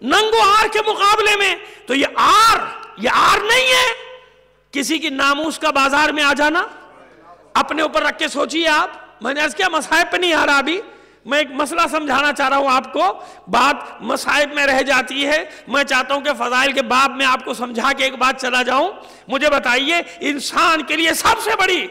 ننگ و عار کے مقابلے میں، تو یہ عار نہیں ہے کسی کی ناموس کا بازار میں آ جانا۔ اپنے اوپر رکھ کے سوچئے آپ، میں نے عرض کیا مصائب پہ نہیں آ رہا ابھی، میں ایک مسئلہ سمجھانا چاہ رہا ہوں آپ کو، بات مصائب میں رہ جاتی ہے۔ میں چاہتا ہوں کہ فضائل کے باب میں آپ کو سمجھا کے ایک بات چلا جاؤں۔ مجھے بتائیے انسان کے لیے سب سے بڑی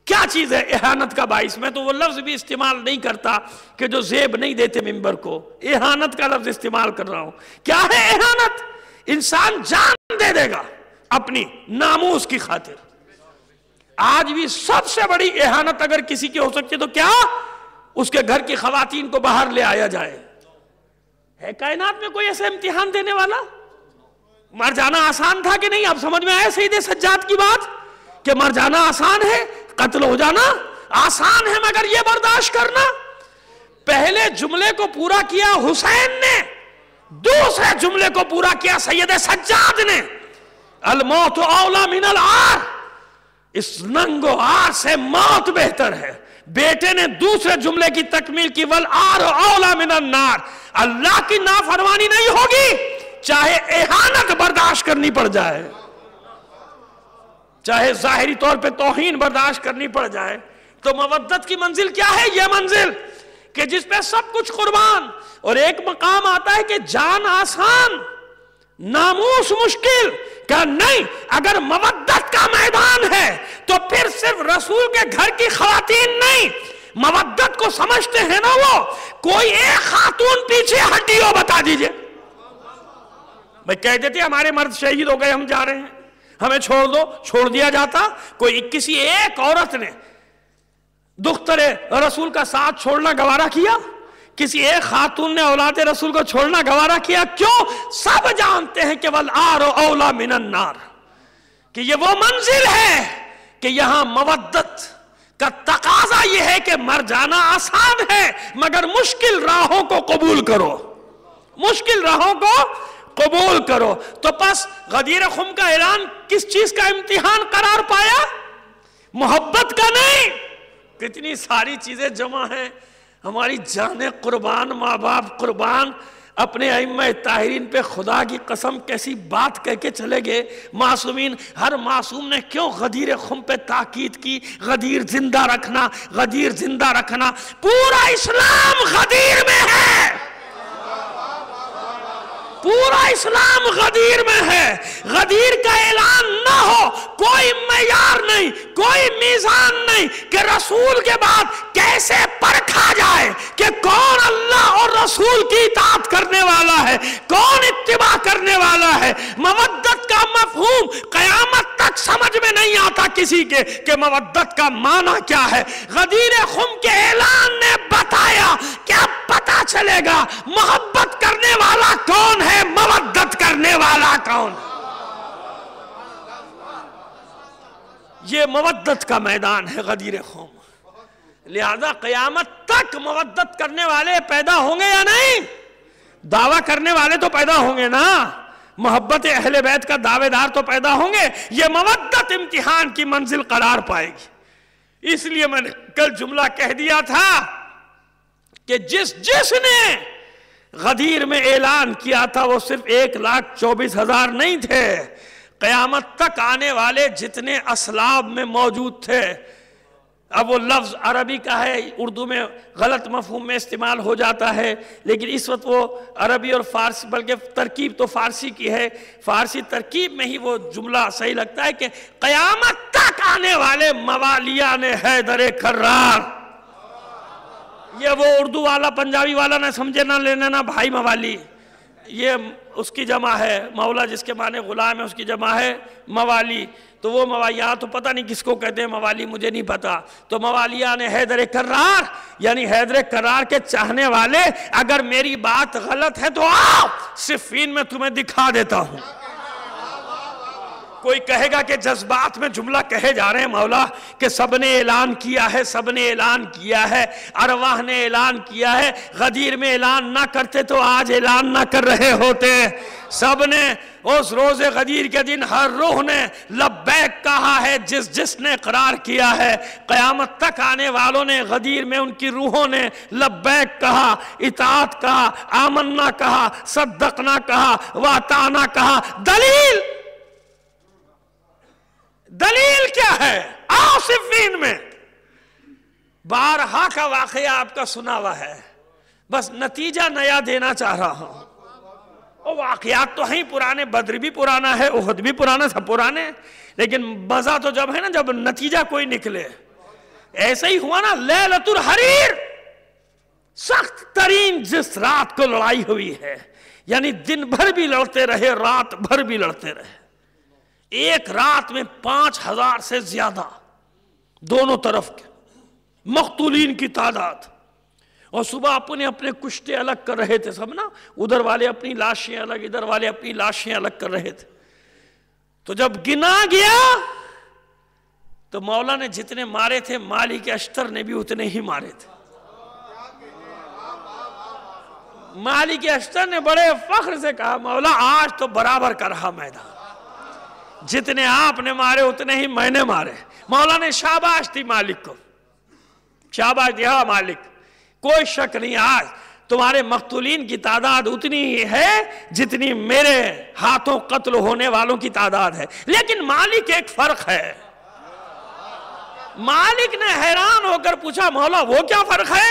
کیا چیز ہے اہانت کا باعث؟ میں تو وہ لفظ بھی استعمال نہیں کرتا کہ جو زیب نہیں دیتے ممبر کو، اہانت کا لفظ استعمال کر رہا ہوں۔ کیا ہے اہانت؟ انسان جان دے دے گا اپنی ناموس کی خاطر۔ آج بھی سب سے بڑی اہانت اگر کسی کی ہو سکتی تو کیا؟ اس کے گھر کی خواتین کو باہر لے آیا جائے۔ ہے کائنات میں کوئی ایسا امتحان دینے والا؟ مر جانا آسان تھا کہ نہیں؟ اب سمجھ میں آیا سید سجاد کی بات کہ مر جانا آسان ہے، قتل ہو جانا آسان ہے، مگر یہ برداشت کرنا۔ پہلے جملے کو پورا کیا حسین نے، دوسرے جملے کو پورا کیا سید سجاد نے۔ الموت اولا من العار، اس ننگ و عار سے موت بہتر ہے۔ بیٹے نے دوسرے جملے کی تکمیل کی، والعار اولا من النار۔ اللہ کی نافرمانی نہیں ہوگی چاہے اہانت برداشت کرنی پڑ جائے، چاہے ظاہری طور پہ توہین برداشت کرنی پڑ جائے۔ تو مودت کی منزل کیا ہے؟ یہ منزل کہ جس پہ سب کچھ قربان، اور ایک مقام آتا ہے کہ جان آسان ناموس مشکل کہ نہیں، اگر مودت کا میدان ہے تو پھر صرف رسول کے گھر کی خواتین نہیں، مودت کو سمجھتے ہیں نا وہ، کوئی ایک خاتون پیچھے ہٹی ہو بتا دیجئے، میں کہہ دیتے ہمارے مرد شہید ہو گئے، ہم جا رہے ہیں، ہمیں چھوڑ دو، چھوڑ دیا جاتا؟ کوئی کسی ایک عورت نے دختر رسول کا ساتھ چھوڑنا گوارا کیا؟ کسی ایک خاتون نے اولاد رسول کو چھوڑنا گوارا کیا؟ کیوں؟ سب جانتے ہیں کہ والآر اولا من النار، کہ یہ وہ منزل ہے کہ یہاں مودت کا تقاضا یہ ہے کہ مر جانا آسان ہے، مگر مشکل راہوں کو قبول کرو، مشکل راہوں کو قبول کرو۔ تو پس غدیر خم کا اعلان کس چیز کا امتحان قرار پایا؟ محبت کا نہیں۔ کتنی ساری چیزیں جمع ہیں، ہماری جانیں قربان، ماں باپ قربان، اپنے ائمہ طاہرین پہ خدا کی قسم کیسی بات کہہ کے چلے گئے۔ معصومین، ہر معصوم نے کیوں غدیر خم پہ تاکید کی؟ غدیر زندہ رکھنا، غدیر زندہ رکھنا۔ پورا اسلام غدیر میں ہے، پورا اسلام غدیر میں ہے۔ غدیر کا اعلان نہ ہو، کوئی معیار نہیں، کوئی میزان نہیں کہ رسول کے بعد کیسے پرکھا جائے کہ کون اللہ اور رسول کی اطاعت کرنے والا ہے، کون اتباع کرنے والا ہے۔ مودت کا مفہوم قیامت تک سمجھ میں نہیں آتا کسی کے کہ مودت کا معنی کیا ہے۔ غدیر خم کے اعلان نے بتایا کہ اب پتہ چلے گا محبت کرنے والا کون ہے، مودت کرنے والا کون۔ یہ مودت کا میدان ہے غدیر خم، لہذا قیامت تک مودت کرنے والے پیدا ہوں گے یا نہیں؟ دعویٰ کرنے والے تو پیدا ہوں گے نا، محبت اہل بیت کا دعوے دار تو پیدا ہوں گے۔ یہ مودت امتحان کی منزل قرار پائے گی۔ اس لیے میں نے کل جملہ کہہ دیا تھا کہ جس نے غدیر میں اعلان کیا تھا وہ صرف 1,24,000 نہیں تھے، قیامت تک آنے والے جتنے اسلاب میں موجود تھے۔ اب وہ لفظ عربی کا ہے، اردو میں غلط مفہوم میں استعمال ہو جاتا ہے، لیکن اس وقت وہ عربی اور فارسی، بلکہ ترکیب تو فارسی کی ہے، فارسی ترکیب میں ہی وہ جملہ صحیح لگتا ہے کہ قیامت تک آنے والے موالیان حیدر کرار۔ یہ وہ اردو والا پنجابی والا نہ سمجھے نہ لینا نہ بھائی موالی، یہ اس کی جمع ہے، مولا جس کے معنی غلام ہے اس کی جمع ہے موالی۔ تو وہ موالیاں تو پتہ نہیں کس کو کہتے ہیں، موالی مجھے نہیں پتا۔ تو موالیان حیدر کرار یعنی حیدر کرار کے چاہنے والے، اگر میری بات غلط ہے تو آؤ صفین میں تمہیں دکھا دیتا ہوں۔ کوئی کہے گا کہ جذبات میں جملہ کہے جا رہے ہیں مولا کہ سب نے اعلان کیا ہے، سب نے اعلان کیا ہے، ارواح نے اعلان کیا ہے، غدیر میں اعلان نہ کرتے تو آج اعلان نہ کر رہے ہوتے۔ سب نے اس روز غدیر کے دن ہر روح نے لبیک کہا ہے، جس نے اقرار کیا ہے۔ قیامت تک آنے والوں نے غدیر میں ان کی روحوں نے لبیک کہا، اطاعت کہا، آمنا کہا، صدقنا کہا، واطعنا کہا۔ دلیل کیا ہے؟ آؤ صفین میں۔ بارہا کا واقعہ آپ کا سنا ہوا ہے، بس نتیجہ نیا دینا چاہ رہا ہوں۔ وہ واقعات تو ہیں پرانے، بدر بھی پرانا ہے، احد بھی پرانا، سب پرانے، لیکن مزہ تو جب ہے نا جب نتیجہ کوئی نکلے۔ ایسا ہی ہوا نا لیلۃ الحریر، سخت ترین جس رات کو لڑائی ہوئی ہے، یعنی دن بھر بھی لڑتے رہے، رات بھر بھی لڑتے رہے۔ ایک رات میں 5,000 سے زیادہ دونوں طرف کے مقتولین کی تعداد، اور صبح اپنے اپنے کشتے الگ کر رہے تھے سب نا، ادھر والے اپنی لاشیں الگ، ادھر والے اپنی لاشیں الگ کر رہے تھے۔ تو جب گنا گیا تو مولا نے جتنے مارے تھے مالک اشتر نے بھی اتنے ہی مارے تھے۔ مالک اشتر نے بڑے فخر سے کہا مولا آج تو برابر کا رہا میدان، جتنے آپ نے مارے اتنے ہی میں نے مارے۔ مولا نے شاباش دی مالک کو، شاباش دیا مالک، کوئی شک نہیں آج تمہارے مقتولین کی تعداد اتنی ہی ہے جتنی میرے ہاتھوں قتل ہونے والوں کی تعداد ہے۔ لیکن مالک ایک فرق ہے۔ مالک نے حیران ہو کر پوچھا مولا وہ کیا فرق ہے؟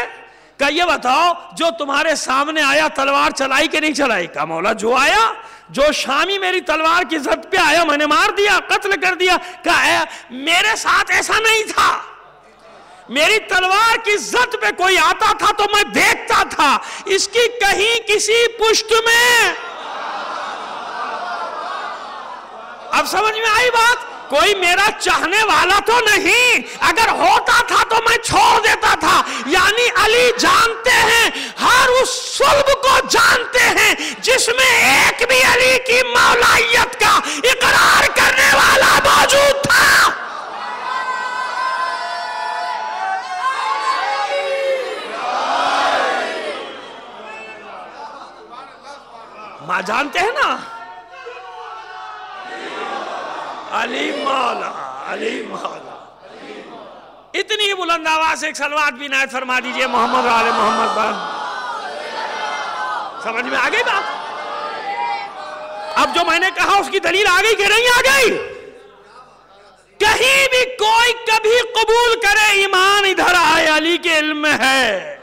کہ یہ بتاؤ جو تمہارے سامنے آیا تلوار چلائی کہ نہیں چلائی؟ کہا مولا جو آیا جو شامی میری تلوار کی زد پہ آیا میں نے مار دیا، قتل کر دیا، کہا میرے ساتھ ایسا نہیں تھا، میری تلوار کی زد پہ کوئی آتا تھا تو میں دیکھتا تھا، اس کی کہیں کسی پشت میں۔ اب سمجھ میں آئی بات؟ کوئی میرا چاہنے والا تو نہیں، اگر ہوتا تھا تو میں چھوڑ دیتا تھا۔ یعنی علی جانتے ہیں، ہر اس صلب کو جانتے ہیں جس میں ایک بھی علی کی مولائیت کا اقرار کرنے والا موجود تھا۔ ماں جانتے ہیں نا، علی مولا، علی مولا۔ اتنی بلند آواز سے ایک صلوات بھی عنایت فرما دیجئے محمد و آل محمد بن۔ سمجھ میں آگئی بات؟ اب جو میں نے کہا اس کی دلیل آگئی کہ نہیں آگئی؟ کہیں بھی کوئی کبھی قبول کرے ایمان ادھر آئے علی کے علم میں ہے،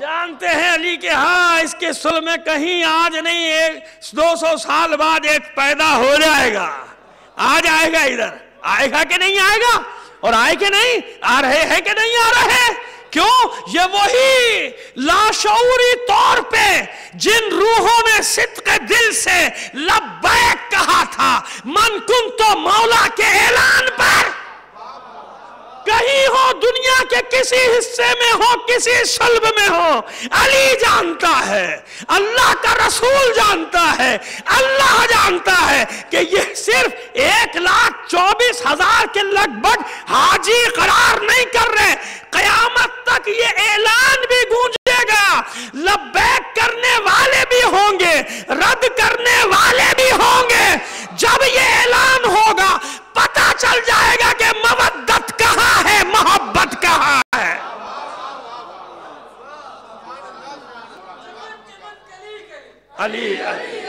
جانتے ہیں علی کے ہاں اس کے صلح میں کہیں آج نہیں 200 سال بعد ایک پیدا ہو جائے گا، آ جائے گا ادھر، آئے گا کہ نہیں آئے گا؟ اور آئے کہ نہیں؟ آ رہے ہیں کہ نہیں آ رہے؟ کیوں؟ یہ وہی لاشعوری طور پہ جن روحوں نے صدق دل سے لبیک کہا تھا من کنتو مولا کے اعلان پر، کہیں ہو دنیا کے کسی حصے میں ہو، کسی صلب میں ہو، علی جانتا ہے، اللہ کا رسول جانتا ہے، اللہ جانتا ہے کہ یہ صرف 1,24,000 کے لگ بھگ حاجی قرار نہیں کر رہے، قیامت تک یہ اعلان بھی گونجے گا، لبیک کرنے والے بھی ہوں گے، رد کرنے والے بھی ہوں گے۔ جب یہ اعلان ہوگا پتہ چل جائے گا کہ مودت کہاں ہے، محبت کہاں ہے۔ علی علی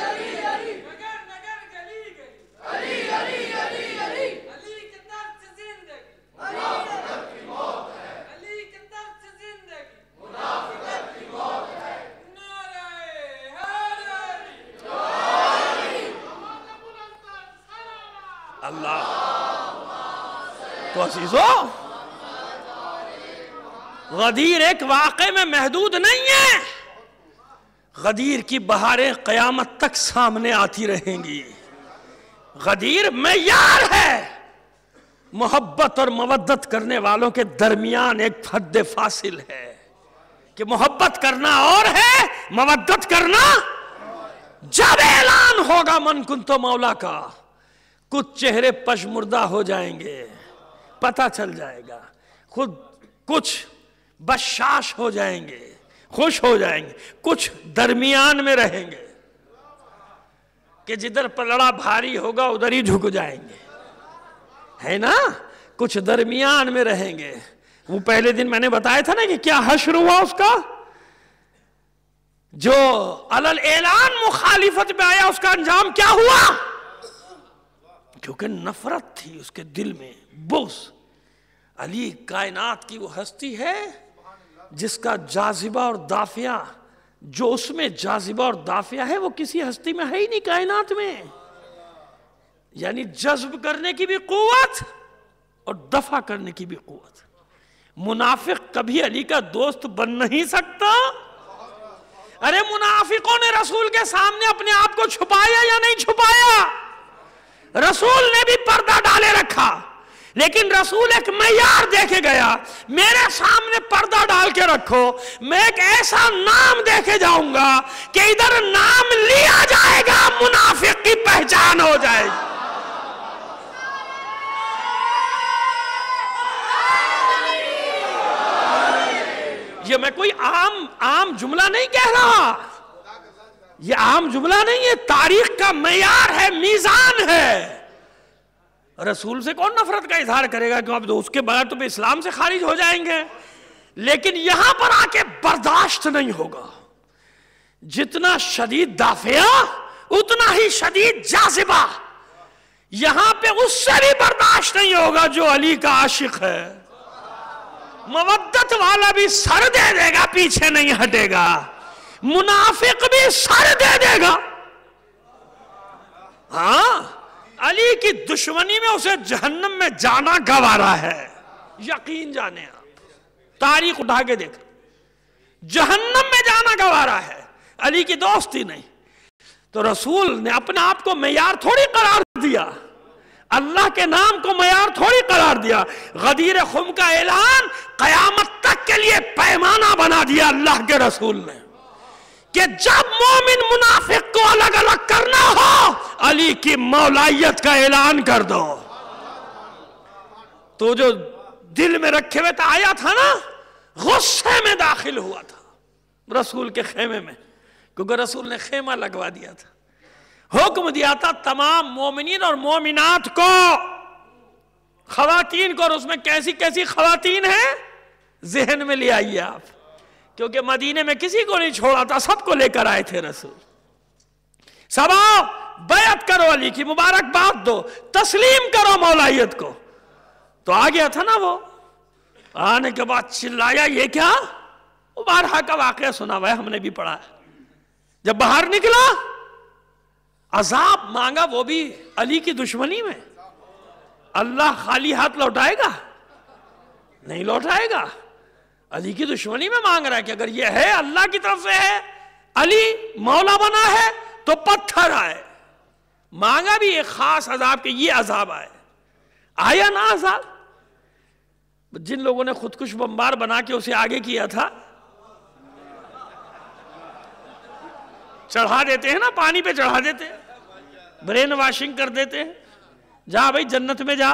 اللہ تو عزیزو، غدیر ایک واقعے میں محدود نہیں ہے، غدیر کی بہاریں قیامت تک سامنے آتی رہیں گی۔ غدیر معیار ہے، محبت اور مودت کرنے والوں کے درمیان ایک حد فاصل ہے کہ محبت کرنا اور ہے، مودت کرنا۔ جب اعلان ہوگا من کنتو مولا کا، کچھ چہرے پشمردہ ہو جائیں گے، پتہ چل جائے گا، خود کچھ بشاش ہو جائیں گے، خوش ہو جائیں گے، کچھ درمیان میں رہیں گے کہ جدھر پلڑا بھاری ہوگا ادھر ہی جھک جائیں گے، ہے نا؟ کچھ درمیان میں رہیں گے۔ وہ پہلے دن میں نے بتایا تھا نا کہ کیا حشر ہوا اس کا، جو علل اعلان مخالفت پہ آیا اس کا انجام کیا ہوا؟ کیونکہ نفرت تھی اس کے دل میں، بغض۔ علی کائنات کی وہ ہستی ہے جس کا جاذبہ اور دافعہ، جو اس میں جاذبہ اور دافعہ ہے وہ کسی ہستی میں ہے ہی نہیں کائنات میں، یعنی جذب کرنے کی بھی قوت اور دفع کرنے کی بھی قوت۔ منافق کبھی علی کا دوست بن نہیں سکتا۔ ارے منافقوں نے رسول کے سامنے اپنے آپ کو چھپایا یا نہیں چھپایا؟ رسول نے بھی پردہ ڈالے رکھا، لیکن رسول ایک معیار دے کے گیا، میرے سامنے پردہ ڈال کے رکھو، میں ایک ایسا نام دے کے جاؤں گا کہ ادھر نام لیا جائے گا، منافق کی پہچان ہو جائے گی۔ یہ میں کوئی عام جملہ نہیں کہہ رہا، یہ عام جملہ نہیں ہے، تاریخ کا معیار ہے، میزان ہے۔ رسول سے کون نفرت کا اظہار کرے گا کہ اب اس کے بغیر تو اسلام سے خارج ہو جائیں گے، لیکن یہاں پر آ کے برداشت نہیں ہوگا۔ جتنا شدید دافعہ اتنا ہی شدید جاذبہ، یہاں پہ اس سے بھی برداشت نہیں ہوگا جو علی کا عاشق ہے۔ مودت والا بھی سر دے دے گا، پیچھے نہیں ہٹے گا، منافق بھی سر دے دے گا، ہاں علی کی دشمنی میں اسے جہنم میں جانا گوارا ہے، یقین جانے آپ، تاریخ اٹھا کے دیکھ، جہنم میں جانا گوارا ہے، علی کی دوستی نہیں۔ تو رسول نے اپنے آپ کو معیار تھوڑی قرار دیا، اللہ کے نام کو معیار تھوڑی قرار دیا۔ غدیر خم کا اعلان قیامت تک کے لیے پیمانہ بنا دیا اللہ کے رسول نے، کہ جب مومن منافق کو الگ الگ کرنا ہو علی کی مولائیت کا اعلان کر دو۔ تو جو دل میں رکھے ہوئے آیا تھا نا، غصے میں داخل ہوا تھا رسول کے خیمے میں، کیونکہ رسول نے خیمہ لگوا دیا تھا، حکم دیا تھا تمام مومنین اور مومنات کو، خواتین کو، اور اس میں کیسی کیسی خواتین ہیں ذہن میں لے آئیے آپ، کیونکہ مدینے میں کسی کو نہیں چھوڑا تھا، سب کو لے کر آئے تھے رسول۔ سب آؤ بیعت کرو، علی کی مبارکباد دو، تسلیم کرو مولائیت کو۔ تو آ گیا تھا نا وہ، آنے کے بعد چلایا، یہ کیا؟ وہ بارہا کا واقعہ سنا ہوا ہے، ہم نے بھی پڑھا ہے۔ جب باہر نکلا عذاب مانگا، وہ بھی علی کی دشمنی میں۔ اللہ خالی ہاتھ لوٹائے گا؟ نہیں لوٹائے گا، علی کی دشمنی میں مانگ رہا ہے کہ اگر یہ ہے اللہ کی طرف سے ہے، علی مولا بنا ہے تو پتھر آئے۔ مانگا بھی ایک خاص عذاب کہ یہ عذاب آئے، آیا نا عذاب۔ جن لوگوں نے خودکش بمبار بنا کے اسے آگے کیا تھا، چڑھا دیتے ہیں نا، پانی پہ چڑھا دیتے ہیں، برین واشنگ کر دیتے ہیں، جا بھائی جنت میں جا،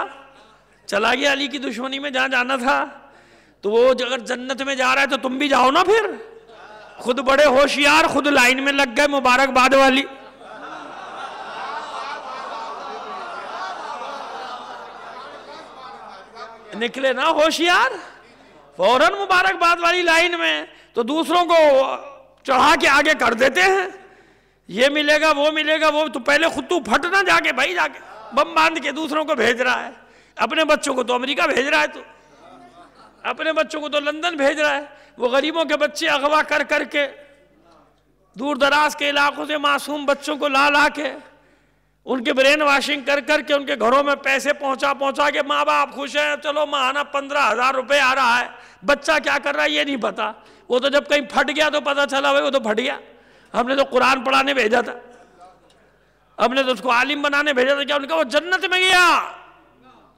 چلا گیا علی کی دشمنی میں جہاں جانا تھا۔ تو وہ اگر جنت میں جا رہا ہے تو تم بھی جاؤ نا، پھر خود بڑے ہوشیار، خود لائن میں لگ گئے مبارکباد والی۔ نکلے نا ہوشیار، فوراً مبارکباد والی لائن میں، تو دوسروں کو چڑھا کے آگے کر دیتے ہیں، یہ ملے گا وہ ملے گا وہ، تو پہلے خود تو پھٹ نہ جا کے بھائی، جا کے بم باندھ کے دوسروں کو بھیج رہا ہے، اپنے بچوں کو تو امریکہ بھیج رہا ہے، تو اپنے بچوں کو تو لندن بھیج رہا ہے، وہ غریبوں کے بچے اغوا کر کر کے دور دراز کے علاقوں سے معصوم بچوں کو لا لا کے ان کے برین واشنگ کر کر کے ان کے گھروں میں پیسے پہنچا کے ماں باپ خوش ہیں، چلو ماہانہ 15,000 روپے آ رہا ہے، بچہ کیا کر رہا ہے یہ نہیں پتا، وہ تو جب کہیں پھٹ گیا تو پتا چلا وہ تو پھٹ گیا، ہم نے تو قرآن پڑھانے بھیجا تھا، ہم نے تو اس کو عالم بنانے بھیجا تھا، کیا ان کا وہ جنت میں گیا،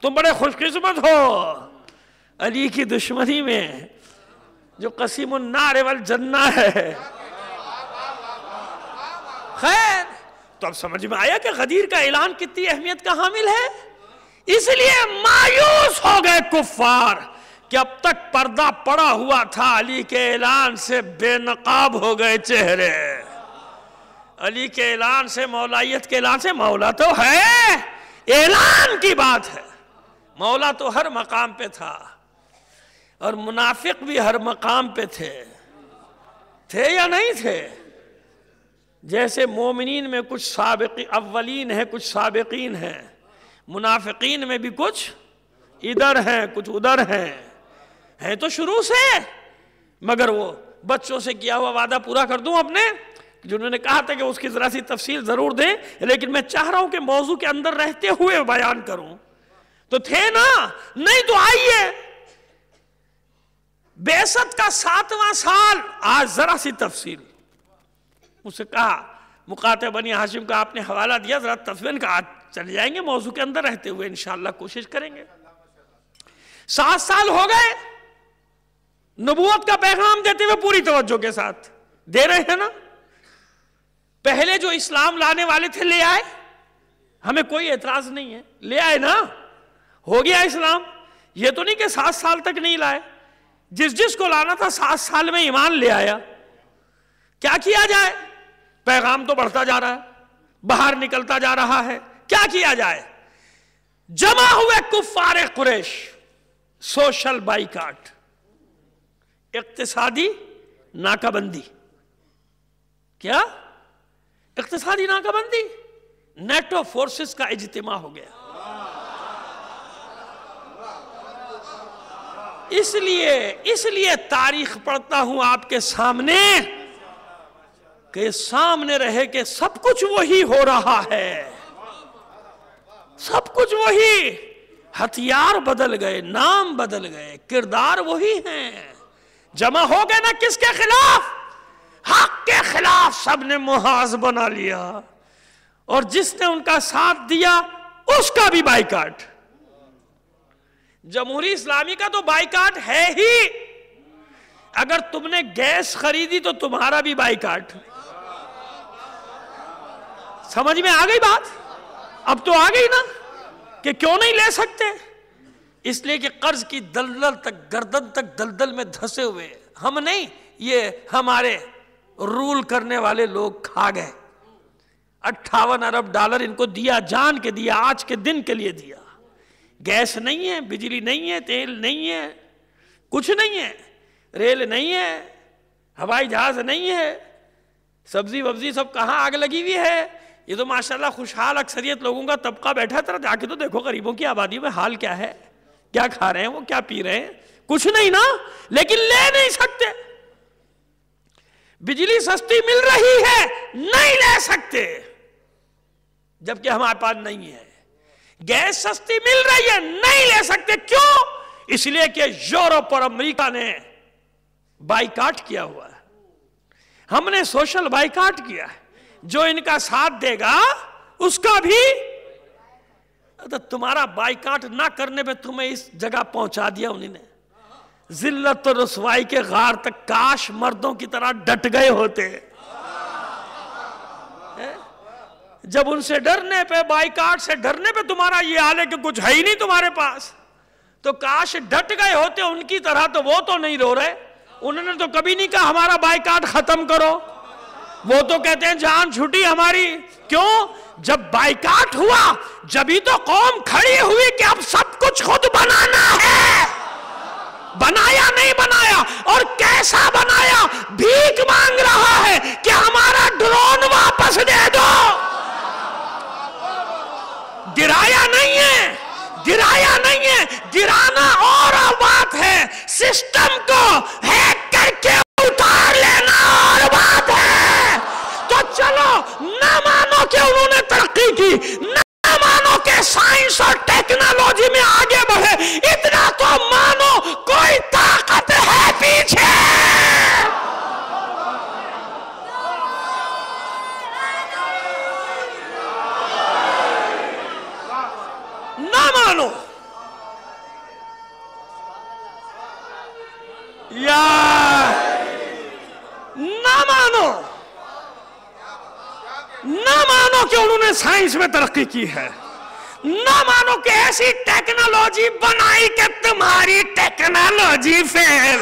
تم بڑے خوش قسمت ہو۔ علی کی دشمنی میں جو قسیم النار والجنہ ہے۔ خیر، تو اب سمجھ میں آیا کہ غدیر کا اعلان کتنی اہمیت کا حامل ہے۔ اس لیے مایوس ہو گئے کفار کہ اب تک پردہ پڑا ہوا تھا، علی کے اعلان سے بے نقاب ہو گئے چہرے، علی کے اعلان سے، مولائیت کے اعلان سے۔ مولا تو ہے، اعلان کی بات ہے، مولا تو ہر مقام پہ تھا، اور منافق بھی ہر مقام پہ تھے یا نہیں تھے؟ جیسے مومنین میں کچھ سابقین اولین ہیں، کچھ سابقین ہیں، منافقین میں بھی کچھ ادھر ہیں کچھ ادھر ہیں تو شروع سے، مگر وہ بچوں سے کیا ہوا وعدہ پورا کر دوں اپنے، جنہوں نے کہا تھا کہ اس کی ذرا سی تفصیل ضرور دیں، لیکن میں چاہ رہا ہوں کہ موضوع کے اندر رہتے ہوئے بیان کروں۔ تو تھے نا، نہیں تو آئیے، بعثت کا 7واں سال، آج ذرا سی تفصیل۔ اسے کہا مقاطع بنی ہاشم کا آپ نے حوالہ دیا، ذرا تفصیل کا، آج چلے جائیں گے موضوع کے اندر رہتے ہوئے، انشاءاللہ کوشش کریں گے۔ 7 سال ہو گئے نبوت کا پیغام دیتے ہوئے، پوری توجہ کے ساتھ دے رہے ہیں نا۔ پہلے جو اسلام لانے والے تھے لے آئے، ہمیں کوئی اعتراض نہیں ہے، لے آئے نا، ہو گیا اسلام۔ یہ تو نہیں کہ 7 سال تک نہیں لائے، جس کو لانا تھا 7 سال میں ایمان لے آیا۔ کیا کیا جائے؟ پیغام تو بڑھتا جا رہا ہے، باہر نکلتا جا رہا ہے، کیا کیا جائے؟ جمع ہوئے کفار قریش، سوشل بائیکاٹ، اقتصادی ناکہ بندی۔ کیا؟ اقتصادی ناکہ بندی، نیٹو فورسز کا اجتماع ہو گیا۔ اس لیے تاریخ پڑھتا ہوں آپ کے سامنے، کہ سامنے رہے کہ سب کچھ وہی ہو رہا ہے، سب کچھ وہی، ہتھیار بدل گئے، نام بدل گئے، کردار وہی ہیں۔ جمع ہو گئے نا کس کے خلاف؟ حق کے خلاف سب نے محاذ بنا لیا، اور جس نے ان کا ساتھ دیا اس کا بھی بائیکاٹ۔ جمہوری اسلامی کا تو بائیکاٹ ہے ہی، اگر تم نے گیس خریدی تو تمہارا بھی بائیکاٹ۔ سمجھ میں آ گئی بات؟ اب تو آ گئی نا کہ کیوں نہیں لے سکتے؟ اس لیے کہ قرض کی دلدل تک، گردن تک دلدل میں دھسے ہوئے ہم نہیں، یہ ہمارے رول کرنے والے لوگ کھا گئے۔ 58 ارب ڈالر ان کو دیا، جان کے دیا، آج کے دن کے لیے دیا۔ گیس نہیں ہے، بجلی نہیں ہے، تیل نہیں ہے، کچھ نہیں ہے، ریل نہیں ہے، ہوائی جہاز نہیں ہے، سبزی وبزی سب کہاں آگ لگی ہوئی ہے۔ یہ تو ماشاءاللہ خوشحال اکثریت لوگوں کا طبقہ بیٹھا تھا، جا کے تو دیکھو غریبوں کی آبادی میں حال کیا ہے، کیا کھا رہے ہیں وہ، کیا پی رہے ہیں، کچھ نہیں نا، لیکن لے نہیں سکتے۔ بجلی سستی مل رہی ہے، نہیں لے سکتے جبکہ ہمارے پاس نہیں ہے۔ گیس سستی مل رہی ہے، نہیں لے سکتے، کیوں؟ اس لیے کہ یورپ اور امریکہ نے بائیکاٹ کیا ہوا ہے، ہم نے سوشل بائیکاٹ کیا ہے۔ جو ان کا ساتھ دے گا اس کا بھی، تمہارا بائیکاٹ نہ کرنے پہ تمہیں اس جگہ پہنچا دیا انہوں نے، ذلت و رسوائی کے غار تک۔ کاش مردوں کی طرح ڈٹ گئے ہوتے، جب ان سے ڈرنے پہ، بائیکاٹ سے ڈرنے پہ تمہارا یہ حال ہے کہ کچھ ہے ہی نہیں تمہارے پاس، تو کاش ڈٹ گئے ہوتے ان کی طرح۔ تو وہ تو نہیں رو رہے، انہوں نے تو کبھی نہیں کہا ہمارا بائیکاٹ ختم کرو، وہ تو کہتے ہیں جان چھٹی ہماری۔ کیوں؟ جب بائیکاٹ ہوا جبھی تو قوم کھڑی ہوئی کہ اب سب کچھ خود بنانا ہے۔ بنایا نہیں بنایا، اور کیسا بنایا؟ بھیک مانگ رہا ہے کہ ہمارا ڈرون واپس دے دو۔ گرایا نہیں ہے، گرایا نہیں ہے، گرانا اور بات ہے، سسٹم کو ہیک کر کے اتار لینا اور بات ہے۔ تو چلو نہ مانو کہ انہوں نے ترقی کی، نہ مانو کہ سائنس اور ٹیکنالوجی میں آگے بڑھے، اتنا تو مانو کوئی طاقت ہے پیچھے۔ نہ مانو یا نہ مانو، نہ مانو کہ انہوں نے سائنس میں ترقی کی ہے، نہ مانو کہ ایسی ٹیکنالوجی بنائی کہ تمہاری ٹیکنالوجی فیل۔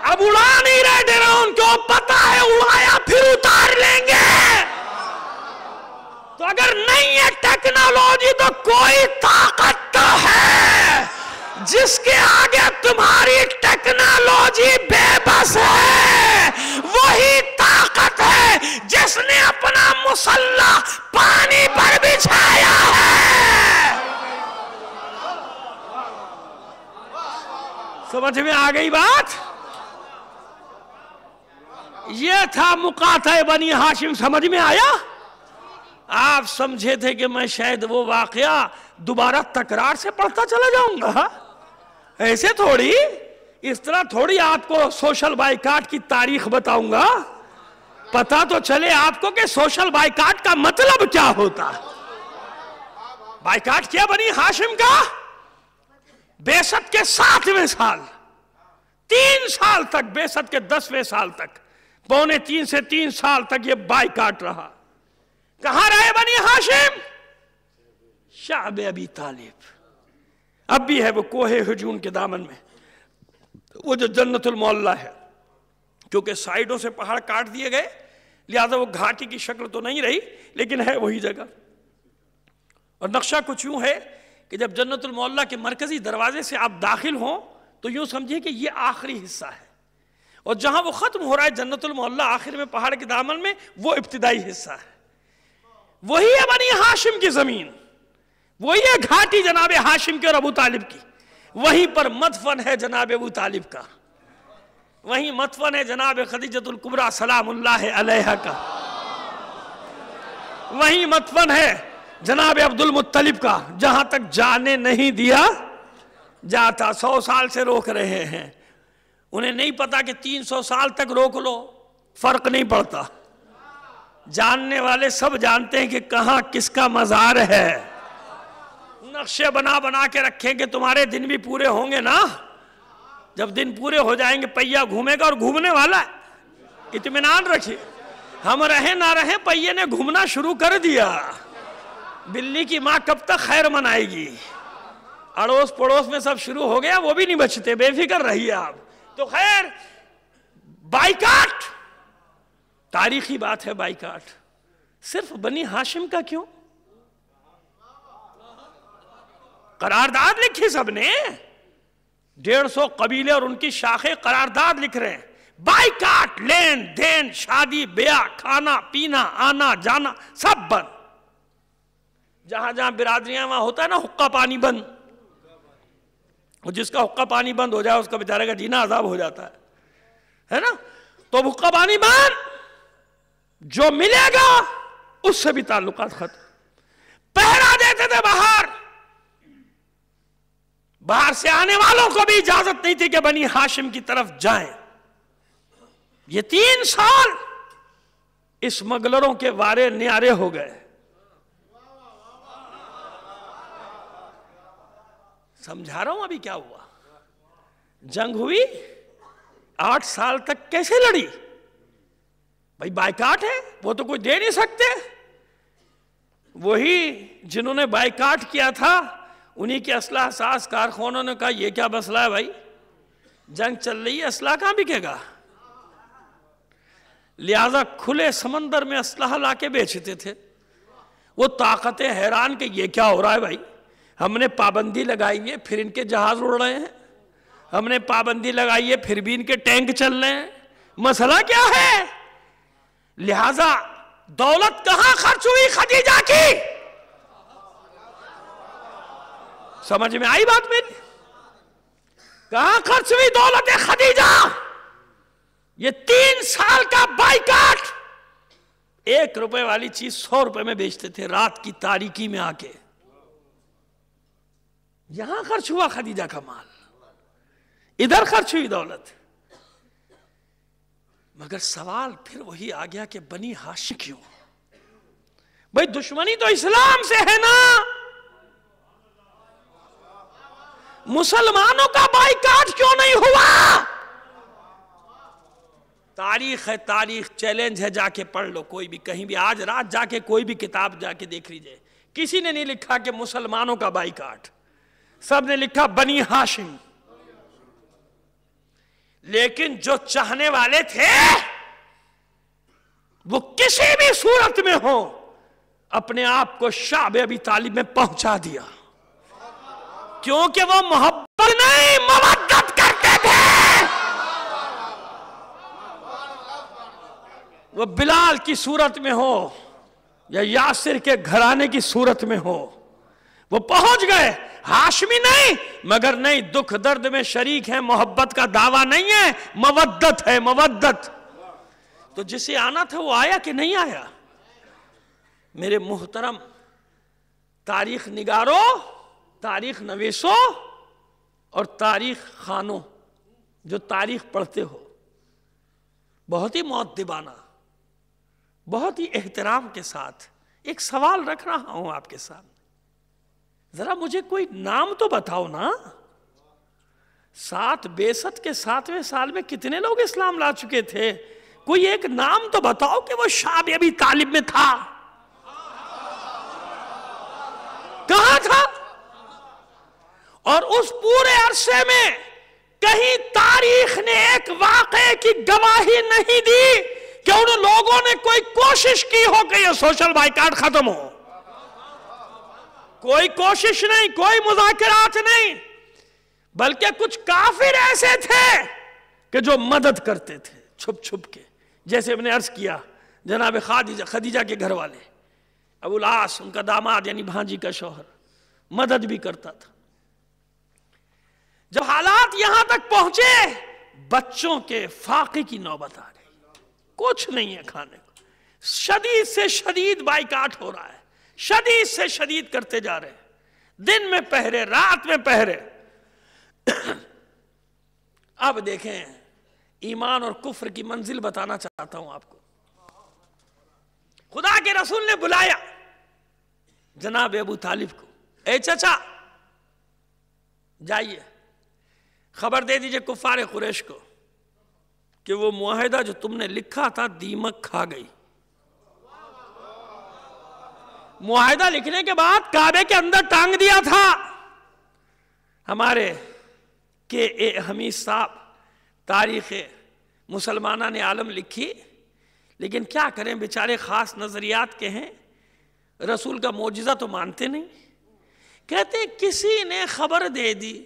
اب اڑا نہیں رہے ڈرون، کیوں؟ پتا ہے اڑایا پھر اتار لیں گے۔ تو اگر نہیں ہے ٹیکنالوجی تو کوئی طاقت تو ہے، جس کے آگے تمہاری ٹیکنالوجی بے بس ہے۔ وہی طاقت ہے جس نے اپنا مسلح پانی پر بچھایا ہے۔ سمجھ میں آ گئی بات؟ یہ تھا مقاطع بنی ہاشم، سمجھ میں آیا؟ آپ سمجھے تھے کہ میں شاید وہ واقعہ دوبارہ تکرار سے پڑھتا چلا جاؤں گا؟ ایسے تھوڑی، اس طرح تھوڑی آپ کو سوشل بائیکاٹ کی تاریخ بتاؤں گا۔ پتا تو چلے آپ کو کہ سوشل بائیکاٹ کا مطلب کیا ہوتا۔ بائیکاٹ کیا بنی ہاشم کا؟ بعثت کے 7ویں سال، 3 سال تک، بعثت کے 10ویں سال تک، پونے 3 سے 3 سال تک یہ بائیکاٹ رہا۔ کہاں رہے بنی ہاشم؟ شعب ابی طالب۔ اب بھی ہے وہ کوہ ہجون کے دامن میں، وہ جو جنت المعلی ہے، کیونکہ سائیڈوں سے پہاڑ کاٹ دیے گئے لہذا وہ گھاٹی کی شکل تو نہیں رہی، لیکن ہے وہی جگہ۔ اور نقشہ کچھ یوں ہے کہ جب جنت المعلی کے مرکزی دروازے سے آپ داخل ہوں تو یوں سمجھیں کہ یہ آخری حصہ ہے، اور جہاں وہ ختم ہو رہا ہے جنت المعلی آخر میں پہاڑ کے دامن میں، وہ ابتدائی حصہ ہے۔ وہی ہے بنی ہاشم کی زمین، وہی ہے گھاٹی جناب ہاشم کے اور ابو طالب کی، وہیں پر مدفن ہے جناب ابو طالب کا، وہیں مدفن ہے جناب خدیجۃ الکبریٰ سلام اللہ علیہا کا، وہیں مدفن ہے جناب عبد المطلب کا جہاں تک جانے نہیں دیا جاتا، 100 سال سے روک رہے ہیں. انہیں نہیں پتا کہ 300 سال تک روک لو فرق نہیں پڑتا. جاننے والے سب جانتے ہیں کہ کہاں کس کا مزار ہے. نقشے بنا بنا کے رکھیں کہ تمہارے دن بھی پورے ہوں گے نا. جب دن پورے ہو جائیں گے پہیہ گھومے گا اور گھومنے والا ہے. اطمینان رکھیے، ہم رہیں نہ رہیں پہیے نے گھومنا شروع کر دیا. بلی کی ماں کب تک خیر منائے گی؟ اڑوس پڑوس میں سب شروع ہو گیا، وہ بھی نہیں بچتے. بے فکر رہیے آپ. تو خیر، بائیکاٹ تاریخی بات ہے. بائیکاٹ صرف بنی ہاشم کا کیوں؟ قرارداد لکھی سب نے، 150 قبیلے اور ان کی شاخیں قرارداد لکھ رہے ہیں. بائیکاٹ، لین دین، شادی بیاہ، کھانا پینا، آنا جانا سب بند. جہاں جہاں برادریاں وہاں ہوتا ہے نا حقہ پانی بند. اور جس کا حقہ پانی بند ہو جائے اس کا بیچارے کا جینا عذاب ہو جاتا ہے نا. تو حقہ پانی بند، جو ملے گا اس سے بھی تعلقات ختم. پہرا دیتے تھے باہر سے آنے والوں کو بھی اجازت نہیں تھی کہ بنی ہاشم کی طرف جائیں. یہ 3 سال اس مغلروں کے وارے نیارے ہو گئے. سمجھا رہا ہوں ابھی کیا ہوا. جنگ ہوئی 8 سال تک کیسے لڑی؟ بھائی بائیکاٹ ہے، وہ تو کوئی دے نہیں سکتے. وہی جنہوں نے بائیکاٹ کیا تھا انہی کے اسلحہ ساز کارخانوں نے کہا یہ کیا مسئلہ ہے بھائی، جنگ چل رہی ہے اسلحہ کہاں بکے گا. لہذا کھلے سمندر میں اسلحہ لا کے بیچتے تھے. وہ طاقتیں حیران کہ یہ کیا ہو رہا ہے بھائی. ہم نے پابندی لگائی ہے پھر ان کے جہاز اڑ رہے ہیں، ہم نے پابندی لگائی ہے پھر بھی ان کے ٹینک چل رہے ہیں. مسئلہ کیا ہے؟ لہذا دولت کہاں خرچ ہوئی خدیجہ کی؟ سمجھ میں آئی بات میری؟ کہاں خرچ ہوئی دولت خدیجہ؟ یہ 3 سال کا بائیکاٹ. 1 روپے والی چیز 100 روپے میں بیچتے تھے رات کی تاریکی میں آ کے. یہاں خرچ ہوا خدیجہ کا مال، ادھر خرچ ہوئی دولت. مگر سوال پھر وہی آ گیا کہ بنی ہاشم کیوں؟ بھئی دشمنی تو اسلام سے ہے نا. مسلمانوں کا بائیکاٹ کیوں نہیں ہوا؟ تاریخ ہے، تاریخ چیلنج ہے، جا کے پڑھ لو کوئی بھی، کہیں بھی آج رات جا کے کوئی بھی کتاب جا کے دیکھ لیجئے. کسی نے نہیں لکھا کہ مسلمانوں کا بائیکاٹ، سب نے لکھا بنی ہاشم. لیکن جو چاہنے والے تھے وہ کسی بھی صورت میں ہو اپنے آپ کو شعب ابی طالب میں پہنچا دیا، کیونکہ وہ محبت نہیں مودت کرتے تھے. وہ بلال کی صورت میں ہو یا یاسر کے گھرانے کی صورت میں ہو وہ پہنچ گئے. ہاشمی نہیں، مگر نہیں دکھ درد میں شریک ہیں. محبت کا دعویٰ نہیں ہے، مودت ہے، مودت. تو جسے آنا تھا وہ آیا کہ نہیں آیا؟ میرے محترم تاریخ نگاروں، تاریخ نویسوں اور تاریخ خانوں جو تاریخ پڑھتے ہو، بہت ہی مؤدبانہ، بہت ہی احترام کے ساتھ ایک سوال رکھ رہا ہوں آپ کے سامنے. ذرا مجھے کوئی نام تو بتاؤ نا. 7 بعثت کے 7ویں سال میں کتنے لوگ اسلام لا چکے تھے؟ کوئی ایک نام تو بتاؤ کہ وہ شعب ابی طالب میں تھا. کہاں تھا؟ اور اس پورے عرصے میں کہیں تاریخ نے ایک واقعے کی گواہی نہیں دی کہ ان لوگوں نے کوئی کوشش کی ہو کہ یہ سوشل بائیکاٹ ختم ہو. کوئی کوشش نہیں، کوئی مذاکرات نہیں، بلکہ کچھ کافر ایسے تھے کہ جو مدد کرتے تھے چھپ چھپ کے. جیسے ہم نے عرض کیا جناب خدیجہ کے گھر والے ابو العاص، ان کا داماد یعنی بھانجی کا شوہر، مدد بھی کرتا تھا. جب حالات یہاں تک پہنچے بچوں کے فاقے کی نوبت آ گئی. کچھ نہیں ہے کھانے کو، شدید سے شدید بائیکاٹ ہو رہا ہے. شدید سے شدید کرتے جا رہے ہیں، دن میں پہرے، رات میں پہرے۔ اب دیکھیں، ایمان اور کفر کی منزل بتانا چاہتا ہوں آپ کو۔ خدا کے رسول نے بلایا جناب ابو طالب کو، اے چچا جائیے خبر دے دیجئے کفار قریش کو کہ وہ معاہدہ جو تم نے لکھا تھا دیمک کھا گئی۔ معاہدہ لکھنے کے بعد کعبے کے اندر ٹانگ دیا تھا ہمارے کہ اے حمید صاحب، تاریخ مسلمانہ نے عالم لکھی، لیکن کیا کریں بیچارے خاص نظریات کے ہیں، رسول کا معجزہ تو مانتے نہیں۔ کہتے کسی نے خبر دے دی،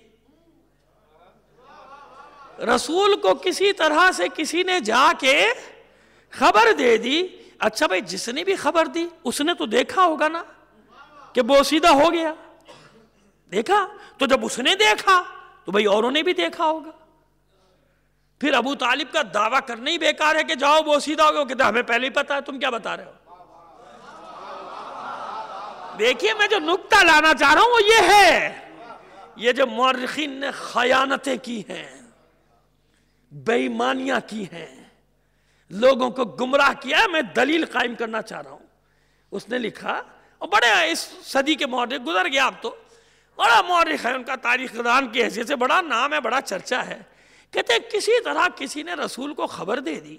رسول کو کسی طرح سے کسی نے جا کے خبر دے دی۔ اچھا بھائی، جس نے بھی خبر دی اس نے تو دیکھا ہوگا نا کہ بوسیدہ ہو گیا، دیکھا؟ تو جب اس نے دیکھا تو بھائی اوروں نے بھی دیکھا ہوگا۔ پھر ابو طالب کا دعویٰ کرنا ہی بیکار ہے کہ جاؤ بوسیدہ ہو گیا، وہ کہتا ہمیں پہلے ہی پتا ہے، تم کیا بتا رہے ہو؟ دیکھیے میں جو نکتہ لانا چاہ رہا ہوں وہ یہ ہے، یہ جو مورخین نے خیانتیں کی ہیں، بے ایمانیاں کی ہیں، لوگوں کو گمراہ کیا ہے، میں دلیل قائم کرنا چاہ رہا ہوں۔ اس نے لکھا، اور بڑے اس صدی کے مورخ گزر گیا اب تو، بڑا مورخ ہے، ان کا تاریخ دان کی حیثیت سے بڑا نام ہے، بڑا چرچا ہے۔ کہتے کسی طرح کسی نے رسول کو خبر دے دی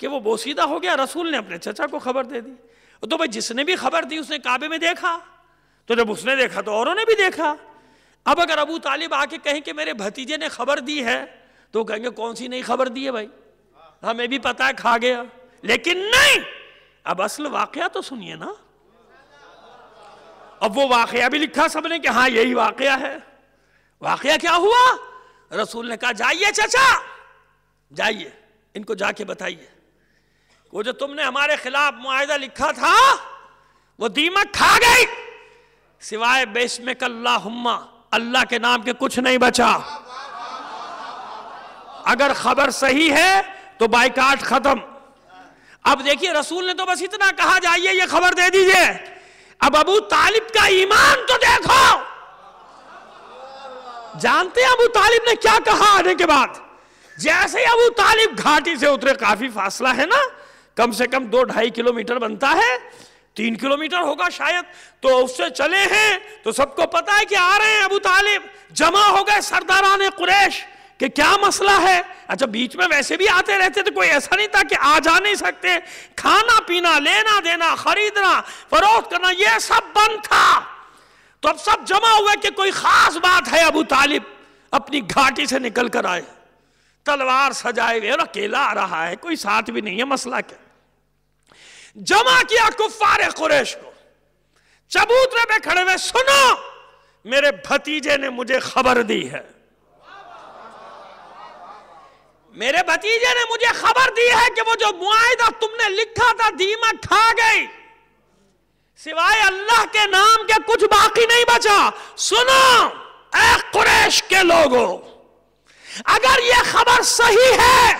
کہ وہ بوسیدہ ہو گیا، رسول نے اپنے چچا کو خبر دے دی۔ تو بھائی جس نے بھی خبر دی اس نے کعبے میں دیکھا، تو جب اس نے دیکھا تو اوروں نے بھی دیکھا۔ اب اگر ابو طالب آ کے کہیں کہ میرے بھتیجے نے خبر دی ہے تو کہیں گے کون سی نئی خبر دی ہے بھائی، ہمیں بھی پتا ہے کھا گیا، لیکن نہیں، اب اصل واقعہ تو سنیے نا۔ اب وہ واقعہ بھی لکھا سب نے کہ ہاں یہی واقعہ ہے۔ واقعہ کیا ہوا؟ رسول نے کہا جائیے چچا، جائیے ان کو جا کے بتائیے وہ جو تم نے ہمارے خلاف معاہدہ لکھا تھا وہ دیمک کھا گئی، سوائے بسمک اللہم، اللہ کے نام کے کچھ نہیں بچا۔ اگر خبر صحیح ہے تو بائیکاٹ ختم۔ اب دیکھیے رسول نے تو بس اتنا کہا جائیے یہ خبر دے دیجئے، اب ابو طالب کا ایمان تو دیکھو۔ جانتے ہیں ابو طالب نے کیا کہا آنے کے بعد؟ جیسے ہی ابو طالب گھاٹی سے اترے، کافی فاصلہ ہے نا، کم سے کم 2-2.5 کلومیٹر بنتا ہے، 3 کلومیٹر ہوگا شاید، تو اس سے چلے ہیں تو سب کو پتا ہے کہ آ رہے ہیں ابو طالب۔ جمع ہو گئے سرداران قریش کہ کیا مسئلہ ہے۔ اچھا بیچ میں ویسے بھی آتے رہتے تو کوئی ایسا نہیں تھا کہ آ جا نہیں سکتے، کھانا پینا، لینا دینا، خریدنا فروخت کرنا یہ سب بند تھا۔ تو اب سب جمع ہوئے کہ کوئی خاص بات ہے، ابو طالب اپنی گھاٹی سے نکل کر آئے، تلوار سجائے ہوئے، اور اکیلا آ رہا ہے، کوئی ساتھ بھی نہیں ہے، مسئلہ کیا؟ جمع کیا کفار قریش کو، چبوترے پہ کھڑے ہوئے، سنو میرے بھتیجے نے مجھے خبر دی ہے، میرے بھتیجے نے مجھے خبر دی ہے کہ وہ جو معاہدہ تم نے لکھا تھا دیمک کھا گئی، سوائے اللہ کے نام کے کچھ باقی نہیں بچا۔ سنو اے قریش کے لوگوں، اگر یہ خبر صحیح ہے،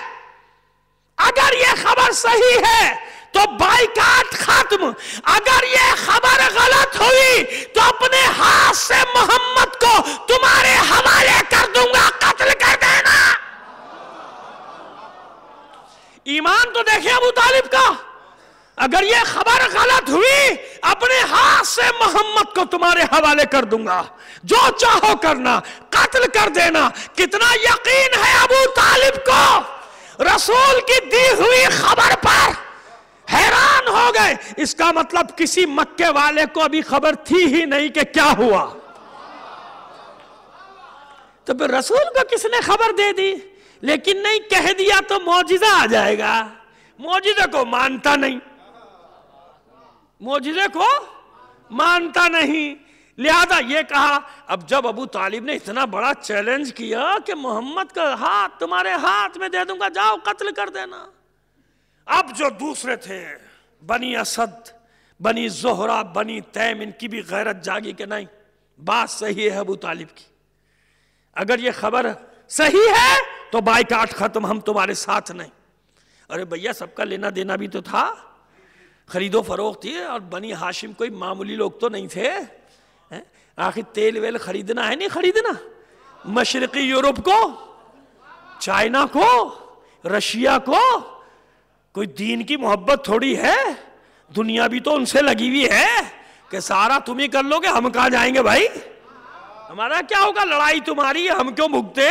اگر یہ خبر صحیح ہے تو بائیکاٹ ختم، اگر یہ خبر غلط ہوئی تو اپنے ہاتھ سے محمد کو تمہارے حوالے کر دوں گا، قتل کر دینا۔ ایمان تو دیکھیں ابو طالب کا، اگر یہ خبر غلط ہوئی اپنے ہاتھ سے محمد کو تمہارے حوالے کر دوں گا، جو چاہو کرنا، قتل کر دینا۔ کتنا یقین ہے ابو طالب کو رسول کی دی ہوئی خبر پر، حیران ہو گئے۔ اس کا مطلب کسی مکے والے کو ابھی خبر تھی ہی نہیں کہ کیا ہوا، تو پھر رسول کو کس نے خبر دے دی؟ لیکن نہیں، کہہ دیا تو معجزہ آ جائے گا، معجزے کو مانتا نہیں، معجزے کو مانتا نہیں، لہذا یہ کہا۔ اب جب ابو طالب نے اتنا بڑا چیلنج کیا کہ محمد کا ہاتھ تمہارے ہاتھ میں دے دوں گا، جاؤ قتل کر دینا۔ اب جو دوسرے تھے بنی اسد، بنی زہرہ، بنی تیم، ان کی بھی غیرت جاگی کہ نہیں بات صحیح ہے ابو طالب کی، اگر یہ خبر صحیح ہے تو بائیکاٹ ختم، ہم تمہارے ساتھ نہیں۔ ارے بھیا سب کا لینا دینا بھی تو تھا، خرید و فروخت تھی، اور بنی ہاشم کوئی معمولی لوگ تو نہیں تھے. آخر تیل ویل خریدنا ہے نہیں خریدنا؟ مشرقی یورپ کو، چائنا کو، رشیا کو کوئی دین کی محبت تھوڑی ہے. دنیا بھی تو ان سے لگی ہوئی ہے کہ سارا تم ہی کر لو گے، ہم کہاں جائیں گے بھائی؟ ہمارا کیا ہوگا؟ لڑائی تمہاری ہے، ہم کیوں بھگتے؟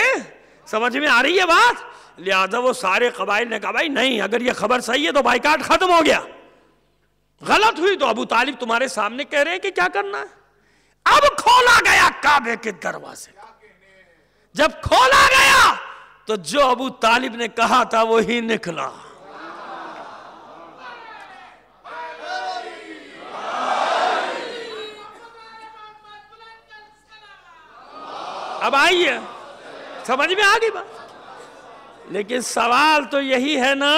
سمجھ میں آ رہی ہے بات؟ لہذا وہ سارے قبائل نے کہا بھائی نہیں، اگر یہ خبر صحیح ہے تو بائیکاٹ ختم ہو گیا. غلط ہوئی تو ابو طالب تمہارے سامنے کہہ رہے ہیں کہ کیا کرنا ہے. اب کھولا گیا کعبے کے دروازے. جب کھولا گیا تو جو ابو طالب نے کہا تھا وہی نکلا. اب آئیے سمجھ میں آ گئی بات. لیکن سوال تو یہی ہے نا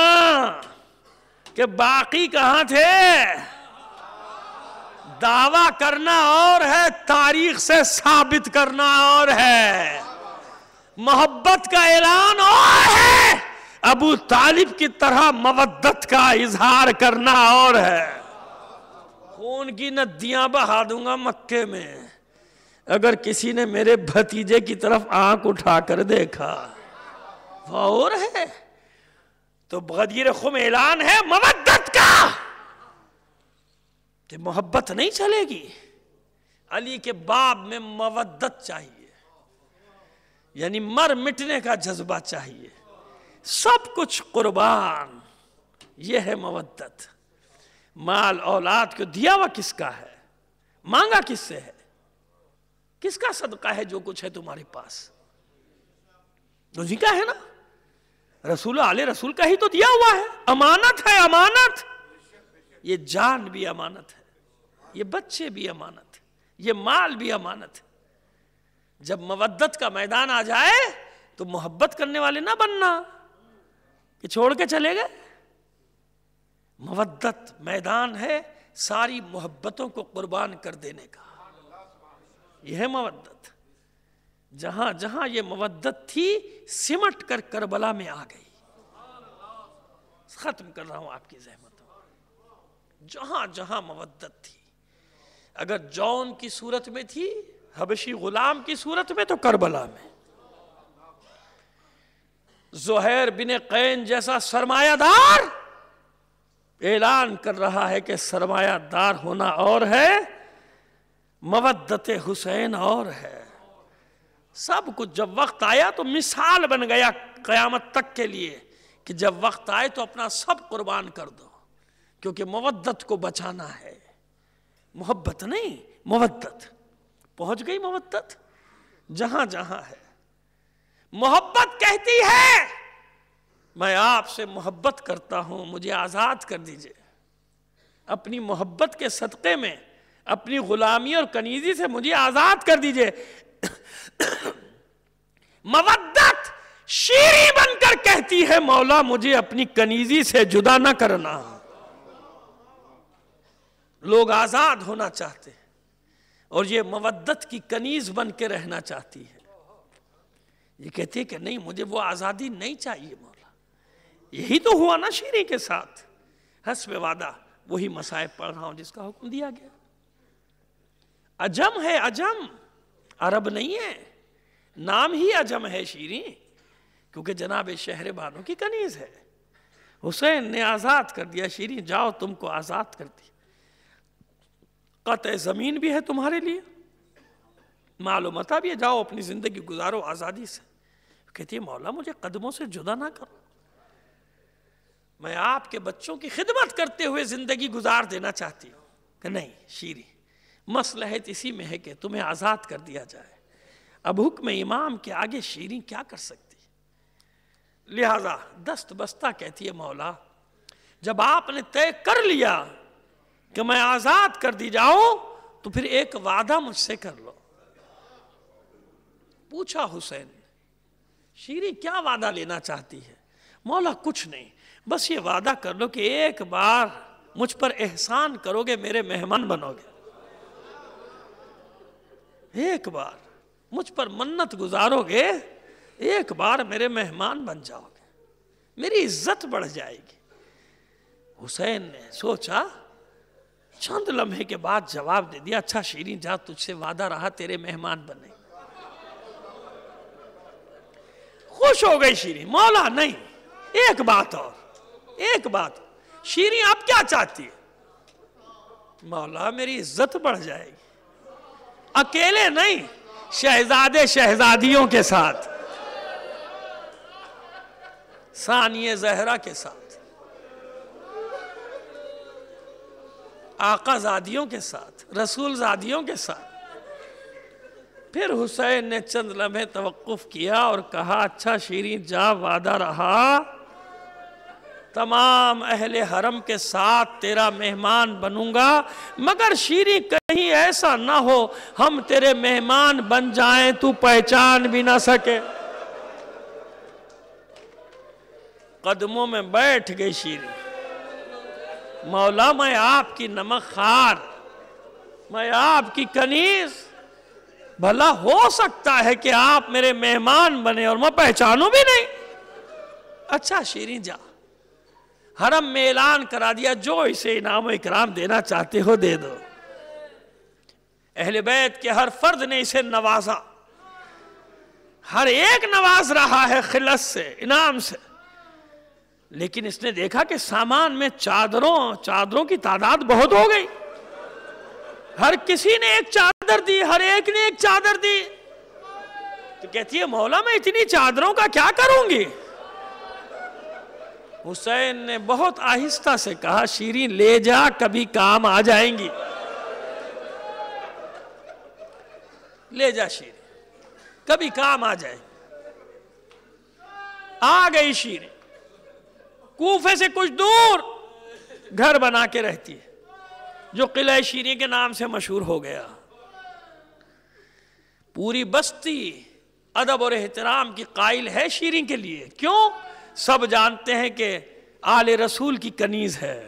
کہ باقی کہاں تھے؟ دعویٰ کرنا اور ہے، تاریخ سے ثابت کرنا اور ہے. محبت کا اعلان اور ہے، ابو طالب کی طرح مودت کا اظہار کرنا اور ہے. خون کی ندیاں بہا دوں گا مکے میں اگر کسی نے میرے بھتیجے کی طرف آنکھ اٹھا کر دیکھا. وہ اور ہے تو غدیر خم اعلان ہے مودت کا کہ محبت نہیں چلے گی. علی کے باب میں مودت چاہیے، یعنی مر مٹنے کا جذبہ چاہیے، سب کچھ قربان. یہ ہے مودت. مال اولاد کو دیا ہوا کس کا ہے؟ مانگا کس سے ہے؟ کس کا صدقہ ہے جو کچھ ہے تمہارے پاس؟ اسی کا ہے نا. رسول آل رسول کا ہی تو دیا ہوا ہے. امانت ہے، امانت. یہ جان بھی امانت ہے، یہ بچے بھی امانت ہے، یہ مال بھی امانت ہے. جب مودت کا میدان آ جائے تو محبت کرنے والے نہ بننا کہ چھوڑ کے چلے گئے. مودت میدان ہے ساری محبتوں کو قربان کر دینے کا. یہ ہے مودت. جہاں جہاں یہ مودت تھی سمٹ کر کربلا میں آ گئی. ختم کر رہا ہوں آپ کی زحمتوں. جہاں جہاں مودت تھی، اگر جون کی صورت میں تھی، حبشی غلام کی صورت میں، تو کربلا میں. زہیر بن قین جیسا سرمایہ دار اعلان کر رہا ہے کہ سرمایہ دار ہونا اور ہے، مودت حسین اور ہے. سب کچھ جب وقت آیا تو مثال بن گیا قیامت تک کے لیے کہ جب وقت آئے تو اپنا سب قربان کر دو، کیونکہ مودت کو بچانا ہے. محبت نہیں، مودت. پہنچ گئی مودت جہاں جہاں ہے. محبت کہتی ہے میں آپ سے محبت کرتا ہوں، مجھے آزاد کر دیجئے. اپنی محبت کے صدقے میں، اپنی غلامی اور کنیزی سے مجھے آزاد کر دیجئے. مودت شیریں بن کر کہتی ہے مولا مجھے اپنی کنیزی سے جدا نہ کرنا. لوگ آزاد ہونا چاہتے ہیں اور یہ مودت کی کنیز بن کے رہنا چاہتی ہے. یہ کہتی ہے کہ نہیں، مجھے وہ آزادی نہیں چاہیے مولا. یہی تو ہوا نا شیریں کے ساتھ. حسب وعدہ وہی مصائب پڑھ رہا ہوں جس کا حکم دیا گیا. عجم ہے، عجم، عرب نہیں ہے. نام ہی عجم ہے شیریں، کیونکہ جناب شہر بانو کی کنیز ہے. حسین نے آزاد کر دیا. شیریں جاؤ، تم کو آزاد کر دی. قطع زمین بھی ہے تمہارے لیے، مال و متاع بھی ہے، جاؤ اپنی زندگی گزارو آزادی سے. کہتی ہے مولا مجھے قدموں سے جدا نہ کرو، میں آپ کے بچوں کی خدمت کرتے ہوئے زندگی گزار دینا چاہتی ہوں. کہ نہیں شیریں، مصلحت اسی میں ہے کہ تمہیں آزاد کر دیا جائے. اب حکم امام کے آگے شیریں کیا کر سکتی؟ لہذا دست بستہ کہتی ہے مولا جب آپ نے طے کر لیا کہ میں آزاد کر دی جاؤں تو پھر ایک وعدہ مجھ سے کر لو. پوچھا حسین نے شیریں کیا وعدہ لینا چاہتی ہے؟ مولا کچھ نہیں، بس یہ وعدہ کر لو کہ ایک بار مجھ پر احسان کرو گے، میرے مہمان بنو گے. ایک بار مجھ پر منت گزارو گے، ایک بار میرے مہمان بن جاؤ گے، میری عزت بڑھ جائے گی. حسین نے سوچا چند لمحے کے بعد جواب دے دیا، اچھا شیریں جا، تجھ سے وعدہ رہا تیرے مہمان بنے۔ خوش ہو گئی شیریں۔ مولا نہیں، ایک بات اور، ایک بات، شیریں آپ کیا چاہتی ہے؟ مولا میری عزت بڑھ جائے گی، اکیلے نہیں، شہزادے شہزادیوں کے ساتھ، ثانیہ زہرا کے ساتھ، آقا زادیوں کے ساتھ، رسول زادیوں کے ساتھ۔ پھر حسین نے چند لمحے توقف کیا اور کہا، اچھا شیریں جا، وعدہ رہا تمام اہل حرم کے ساتھ تیرا مہمان بنوں گا، مگر شیریں کہیں ایسا نہ ہو ہم تیرے مہمان بن جائیں تو پہچان بھی نہ سکے۔ قدموں میں بیٹھ گئی شیریں، مولا میں آپ کی نمک خوار، میں آپ کی کنیز، بھلا ہو سکتا ہے کہ آپ میرے مہمان بنے اور میں پہچانوں بھی نہیں؟ اچھا شیریں جا، حرم میں اعلان کرا دیا، جو اسے انعام و اکرام دینا چاہتے ہو دے دو۔ اہل بیت کے ہر فرد نے اسے نوازا، ہر ایک نواز رہا ہے خلعت سے، انعام سے، لیکن اس نے دیکھا کہ سامان میں چادروں کی تعداد بہت ہو گئی، ہر کسی نے ایک چادر دی، ہر ایک نے ایک چادر دی، تو کہتی ہے مولا میں اتنی چادروں کا کیا کروں گی؟ حسین نے بہت آہستہ سے کہا، شیریں لے جا، کبھی کام آ جائیں گی، لے جا شیریں، کبھی کام آ جائیں۔ آ گئی شیریں، کوفے سے کچھ دور گھر بنا کے رہتی ہے جو قلعہ شیریں کے نام سے مشہور ہو گیا۔ پوری بستی ادب اور احترام کی قائل ہے شیریں کے لیے، کیوں؟ سب جانتے ہیں کہ آل رسول کی کنیز ہے،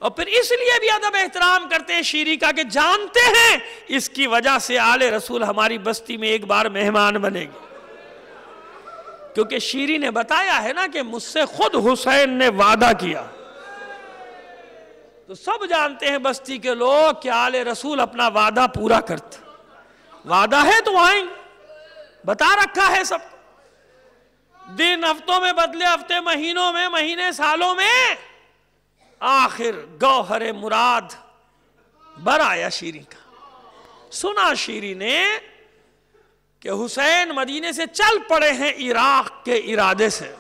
اور پھر اس لیے بھی ادب احترام کرتے ہیں شیریں کا کہ جانتے ہیں اس کی وجہ سے آل رسول ہماری بستی میں ایک بار مہمان بنے گی، کیونکہ شیریں نے بتایا ہے نا کہ مجھ سے خود حسین نے وعدہ کیا، تو سب جانتے ہیں بستی کے لوگ کہ آل رسول اپنا وعدہ پورا کرتے، وعدہ ہے تو آئیں، بتا رکھا ہے سب، دن ہفتوں میں بدلے ہفتے، مہینوں میں مہینے، سالوں میں، آخر گوہر مراد بر آیا شیریں کا۔ سنا شیریں نے کہ حسین مدینے سے چل پڑے ہیں عراق کے ارادے سے،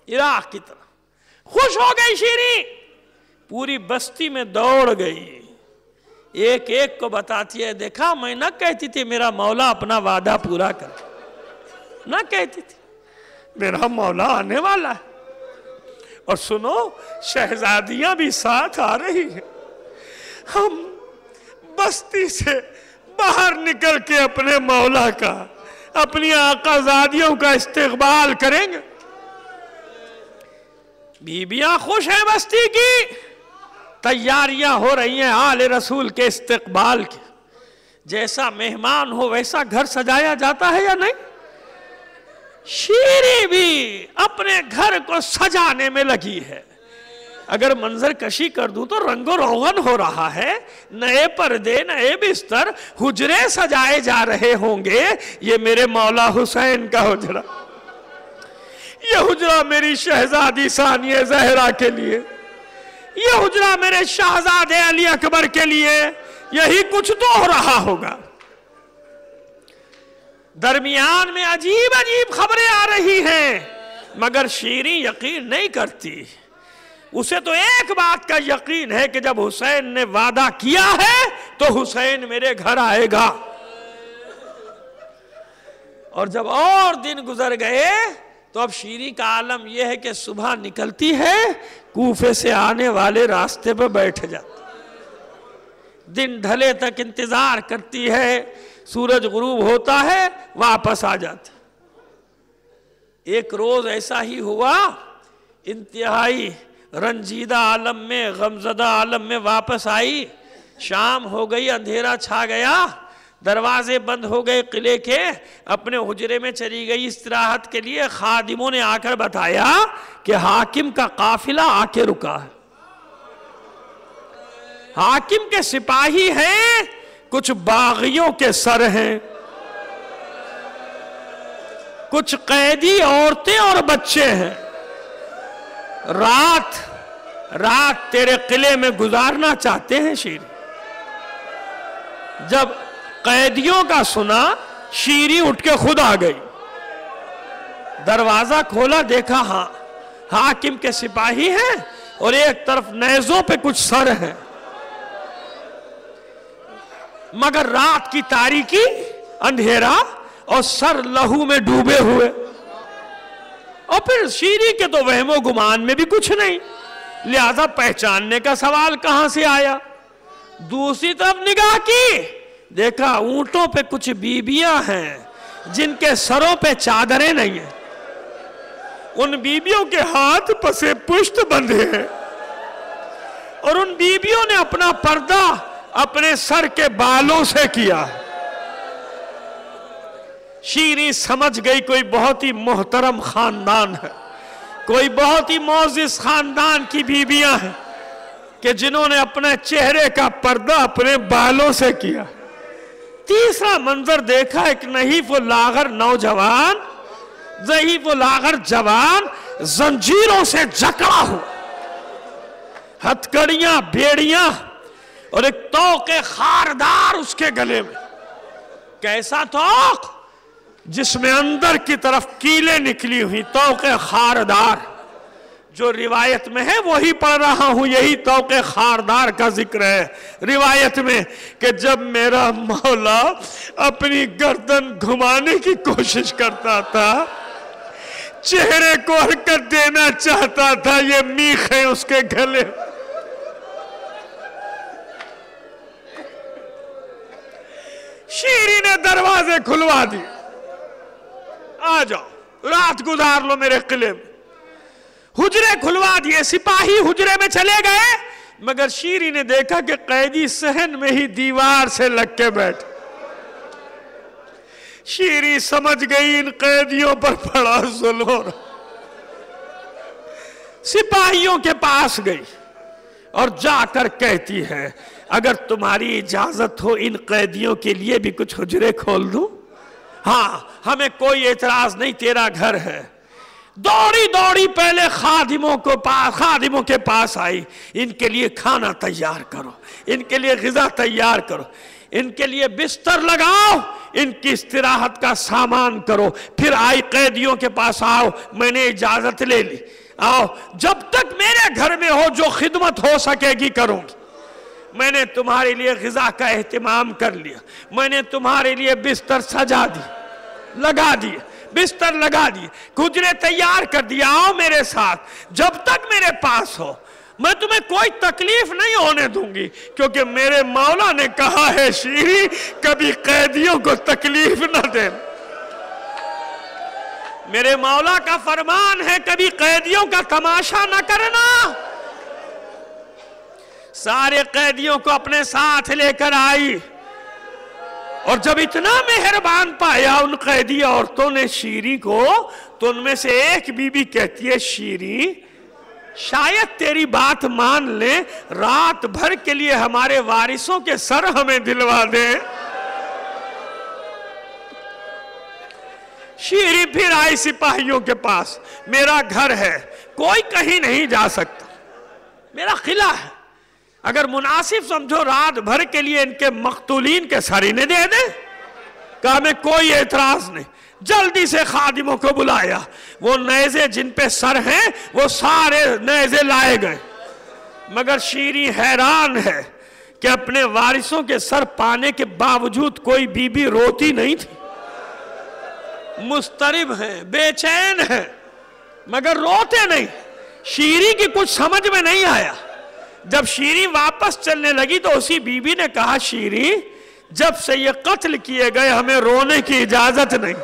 عراق کی طرف۔ خوش ہو گئی شیریں، پوری بستی میں دوڑ گئی، ایک ایک کو بتاتی ہے، دیکھا میں نہ کہتی تھی میرا مولا اپنا وعدہ پورا کر، نہ کہتی تھی میرا مولا آنے والا ہے، اور سنو شہزادیاں بھی ساتھ آ رہی ہیں، ہم بستی سے باہر نکل کے اپنے مولا کا، اپنی آقا زادیوں کا استقبال کریں گے۔ بیبیاں خوش ہیں بستی کی، تیاریاں ہو رہی ہیں آل رسول کے استقبال کی، جیسا مہمان ہو ویسا گھر سجایا جاتا ہے یا نہیں؟ شیریں بھی اپنے گھر کو سجانے میں لگی ہے، اگر منظر کشی کر دوں تو رنگ و روغن ہو رہا ہے، نئے پردے، نئے بستر، حجرے سجائے جا رہے ہوں گے۔ یہ میرے مولا حسین کا حجرہ، یہ حجرہ میری شہزادی ثانیہ زہرا کے لیے، یہ حجرہ میرے شہزادے علی اکبر کے لیے، یہی کچھ تو ہو رہا ہوگا۔ درمیان میں عجیب عجیب خبریں آ رہی ہیں، مگر شیریں یقین نہیں کرتی، اسے تو ایک بات کا یقین ہے کہ جب حسین نے وعدہ کیا ہے تو حسین میرے گھر آئے گا۔ اور جب اور دن گزر گئے تو اب شیریں کا عالم یہ ہے کہ صبح نکلتی ہے، کوفے سے آنے والے راستے پہ بیٹھ جاتی، دن ڈھلے تک انتظار کرتی ہے، سورج غروب ہوتا ہے واپس آ جاتی۔ ایک روز ایسا ہی ہوا، انتہائی رنجیدہ عالم میں، غمزدہ عالم میں واپس آئی، شام ہو گئی، اندھیرا چھا گیا، دروازے بند ہو گئے قلعے کے، اپنے حجرے میں چلی گئی استراحت کے لیے۔ خادموں نے آ کر بتایا کہ حاکم کا قافلہ آ کے رکا ہے، حاکم کے سپاہی ہیں، کچھ باغیوں کے سر ہیں، کچھ قیدی عورتیں اور بچے ہیں، رات تیرے قلعے میں گزارنا چاہتے ہیں شیری۔ جب قیدیوں کا سنا، شیری اٹھ کے خود آ گئی، دروازہ کھولا، دیکھا ہاں حاکم کے سپاہی ہیں اور ایک طرف نیزوں پہ کچھ سر ہیں، مگر رات کی تاریکی، اندھیرا اور سر لہو میں ڈوبے ہوئے، اور پھر شیری کے تو وہم و گمان میں بھی کچھ نہیں، لہذا پہچاننے کا سوال کہاں سے آیا؟ دوسری طرف نگاہ کی، دیکھا اونٹوں پہ کچھ بیبیاں ہیں جن کے سروں پہ چادریں نہیں ہیں، ان بیبیوں کے ہاتھ پسے پشت بندھے ہیں، اور ان بیبیوں نے اپنا پردہ اپنے سر کے بالوں سے کیا۔ شیری سمجھ گئی کوئی بہت ہی محترم خاندان ہے، کوئی بہت ہی معزز خاندان کی بیبیاں ہیں کہ جنہوں نے اپنے چہرے کا پردہ اپنے بالوں سے کیا۔ تیسرا منظر دیکھا، ایک نحیف و لاغر نوجوان، ضعیف و لاغر جوان زنجیروں سے جکڑا ہو، ہتھکڑیاں، بیڑیاں اور ایک طوق خاردار اس کے گلے میں۔ کیسا طوق؟ جس میں اندر کی طرف کیلیں نکلی ہوئی، طوق خاردار۔ جو روایت میں ہے وہی پڑھ رہا ہوں، یہی طوق خاردار کا ذکر ہے روایت میں، کہ جب میرا مولا اپنی گردن گھمانے کی کوشش کرتا تھا، چہرے کو حرکت دینا چاہتا تھا، یہ میخیں اس کے گلے۔ شیری نے دروازے کھلوا دی، آ جاؤ رات گزار لو میرے قلعے میں۔ حجرے کھلوا دیے، سپاہی حجرے میں چلے گئے، مگر شیری نے دیکھا کہ قیدی صحن میں ہی دیوار سے لگ کے بیٹھے۔ شیری سمجھ گئی ان قیدیوں پر بڑا ظلم ہو رہا۔ سپاہیوں کے پاس گئی اور جا کر کہتی ہے، اگر تمہاری اجازت ہو ان قیدیوں کے لیے بھی کچھ حجرے کھول دوں؟ ہاں، ہمیں کوئی اعتراض نہیں، تیرا گھر ہے۔ دوڑی دوڑی پہلے خادموں کے پاس آئی، ان کے لیے کھانا تیار کرو، ان کے لیے غذا تیار کرو، ان کے لیے بستر لگاؤ، ان کی استراحت کا سامان کرو۔ پھر آئی قیدیوں کے پاس، آؤ میں نے اجازت لے لی، آؤ جب تک میرے گھر میں ہو جو خدمت ہو سکے گی کروں گی۔ میں نے تمہارے لیے غذا کا اہتمام کر لیا، میں نے تمہارے لیے بستر سجا دی، لگا دی، بستر لگا دی، حجرے تیار کر دیا، آؤ میرے ساتھ جب تک میرے پاس ہو، میں تمہیں کوئی تکلیف نہیں ہونے دوں گی، کیونکہ میرے مولا نے کہا ہے شیری کبھی قیدیوں کو تکلیف نہ دے۔ میرے مولا کا فرمان ہے کبھی قیدیوں کا تماشا نہ کرنا۔ سارے قیدیوں کو اپنے ساتھ لے کر آئی، اور جب اتنا مہربان پایا ان قیدی عورتوں نے شیری کو، تو ان میں سے ایک بی بی کہتی ہے، شیری شاید تیری بات مان لیں، رات بھر کے لیے ہمارے وارثوں کے سر ہمیں دلوا دیں۔ شیری پھر آئی سپاہیوں کے پاس، میرا گھر ہے، کوئی کہیں نہیں جا سکتا، میرا قلعہ ہے، اگر مناسب سمجھو رات بھر کے لیے ان کے مقتولین کے سر انہیں دے دیں۔ کہا میں کوئی اعتراض نہیں۔ جلدی سے خادموں کو بلایا، وہ نیزے جن پہ سر ہیں وہ سارے نیزے لائے گئے، مگر شیری حیران ہے کہ اپنے وارثوں کے سر پانے کے باوجود کوئی بی بی روتی نہیں تھی۔ مضطرب ہیں، بے چین ہیں، مگر روتے نہیں۔ شیری کی کچھ سمجھ میں نہیں آیا۔ جب شیری واپس چلنے لگی تو اسی بی بی نے کہا، شیری جب سے یہ قتل کیے گئے ہمیں رونے کی اجازت نہیں۔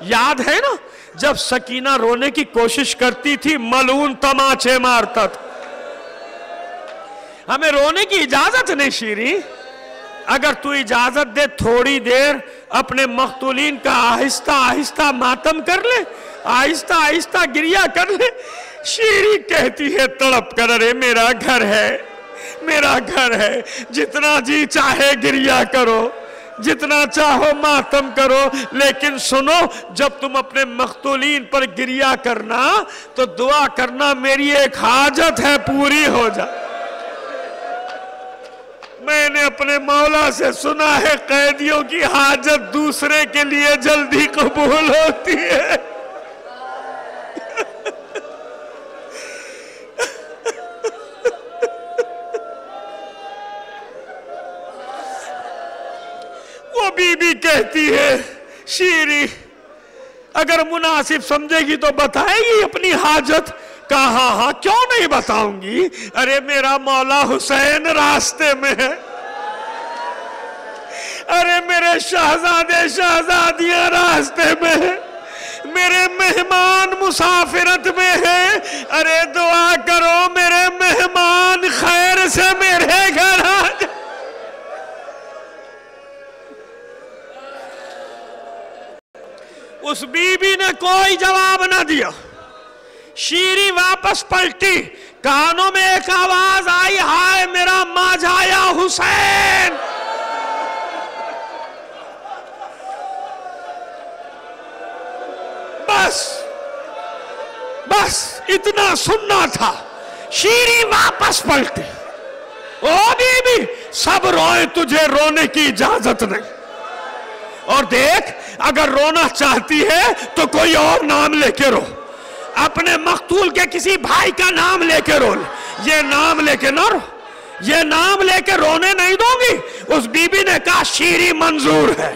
یاد ہے نا جب سکینہ رونے کی کوشش کرتی تھی ملعون تماچے مارتا تھا۔ ہمیں رونے کی اجازت نہیں شیری، اگر تو اجازت دے تھوڑی دیر اپنے مقتولین کا آہستہ آہستہ ماتم کر لے، آہستہ آہستہ گریہ کر لے۔ شیری کہتی ہے تڑپ کر، ارے میرا گھر ہے، میرا گھر ہے، جتنا جی چاہے گریہ کرو، جتنا چاہو ماتم کرو، لیکن سنو، جب تم اپنے مقتولین پر گریہ کرنا تو دعا کرنا میری ایک حاجت ہے پوری ہو جائے۔ میں نے اپنے مولا سے سنا ہے قیدیوں کی حاجت دوسرے کے لیے جلدی قبول ہوتی ہے۔ وہ بی بی کہتی ہے شیری اگر مناسب سمجھے گی تو بتائے گی اپنی حاجت؟ کہا ہاں کیوں نہیں بتاؤں گی، ارے میرا مولا حسین راستے میں ہے، ارے میرے شہزادے شہزادیاں راستے میں ہیں، میرے مہمان مسافرت میں ہیں، ارے دعا کرو میرے مہمان خیر سے میرے گھر آ جائے۔ اس بی بی نے کوئی جواب نہ دیا۔ شیری واپس پلٹی، کانوں میں ایک آواز آئی، ہائے میرا ماجھایا حسین۔ بس اتنا سننا تھا۔ شیری واپس پلٹی، او بی بی سب روئے، تجھے رونے کی اجازت نہیں، اور دیکھ اگر رونا چاہتی ہے تو کوئی اور نام لے کے رو، اپنے مقتول کے کسی بھائی کا نام لے کے رو، یہ نام لے کے نہ رو، یہ نام لے کے رونے نہیں دوں گی۔ اس بی بی نے کہا شیری منظور ہے۔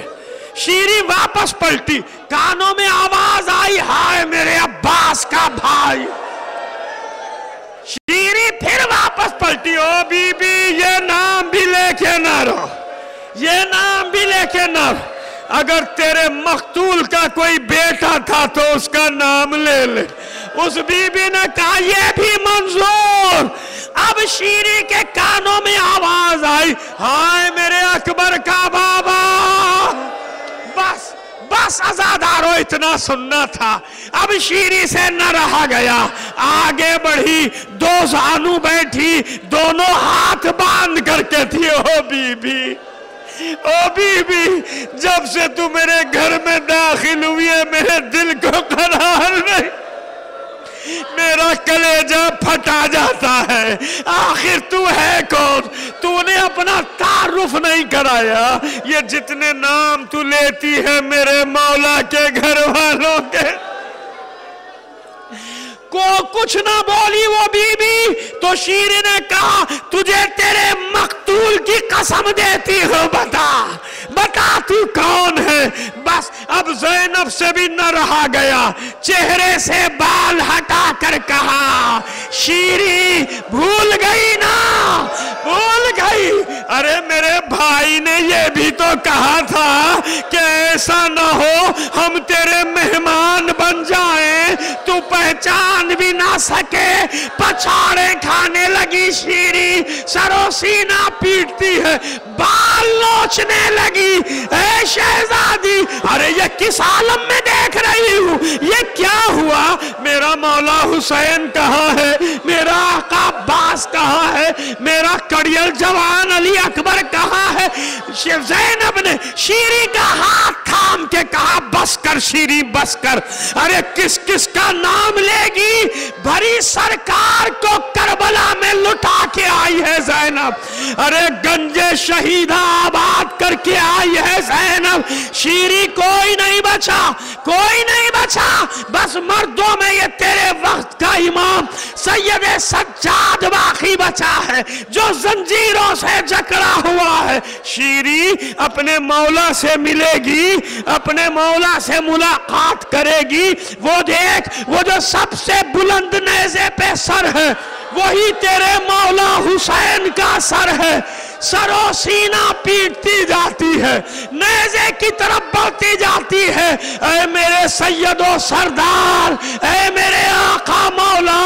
شیری واپس پلٹی، کانوں میں آواز آئی، ہائے میرے عباس کا بھائی۔ شیری پھر واپس پلٹی، او بی بی یہ نام بھی لے کے نہ رو، یہ نام بھی لے کے نہ رو، اگر تیرے مقتول کا کوئی بیٹا تھا تو اس کا نام لے لے۔ اس بی بی نے کہا یہ بھی منظور۔ اب شیری کے کانوں میں آواز آئی، ہائے میرے اکبر کا بابا۔ بس عزادارو اتنا سننا تھا۔ اب شیری سے نہ رہا گیا، آگے بڑھی، دو زانو بیٹھی، دونوں ہاتھ باندھ کر کے تھی، او بی بی، او بی بی جب سے تو میرے گھر میں داخل ہوئی ہے میرے دل کو قرار نہیں، میرا کلیجہ پھٹا جاتا ہے، آخر تو ہے کون؟ تو نے اپنا تعارف نہیں کرایا، یہ جتنے نام تو لیتی ہے میرے مولا کے گھر والوں کے۔ کو کچھ نہ بولی وہ بی بی، تو شیری نے کہا تجھے تیرے مقتول کی قسم دیتی ہوں، بتا تو کون ہے؟ بس اب زینب سے بھی نہ رہا گیا، چہرے سے بال ہٹا کر کہا شیری بھول گئی نا، بھول گئی، ارے میرے بھائی نے یہ بھی تو کہا تھا کہ ایسا نہ ہو ہم تیرے مہمان بن جائیں، تو پہچان بھی نہ سکے۔ پچھاڑے کھانے لگی شیری، سرو سینہ پیٹتی ہے، بال نوچنے لگی، اے شہزادی ارے یہ کس عالم میں دیکھ رہی ہوں، یہ کیا ہوا؟ میرا مولا حسین کہاں ہے؟ میرا آقا عباس کہاں ہے؟ میرا کڑیل جوان علی اکبر کہاں ہے؟ زینب نے شیری کا ہاتھ تھام کے کہا بس کر شیری بس کر، ارے کس کس کا نام لے گی؟ بھری سرکار کو کربلا میں لٹا کے آئی ہے زینب، ارے گنج شہیدہ آباد کر کے آئی ہے زینب، شیری کوئی نہیں بچا، کوئی نہیں بچا، بس مردوں میں یہ تیرے وقت کا امام سید سجاد باقی بچا ہے جو زنجیروں سے جکڑا ہوا ہے۔ شیری اپنے مولا سے ملے گی، اپنے مولا سے ملاقات کرے گی، وہ دیکھ وہ جو سب سے بلند نیزے پہ سر ہے وہی تیرے مولا حسین کا سر ہے، سرو سینہ پیٹتی جاتی ہے، نیزے کی طرف بڑھتی جاتی ہے، اے میرے سید و سردار، اے میرے آقا مولا،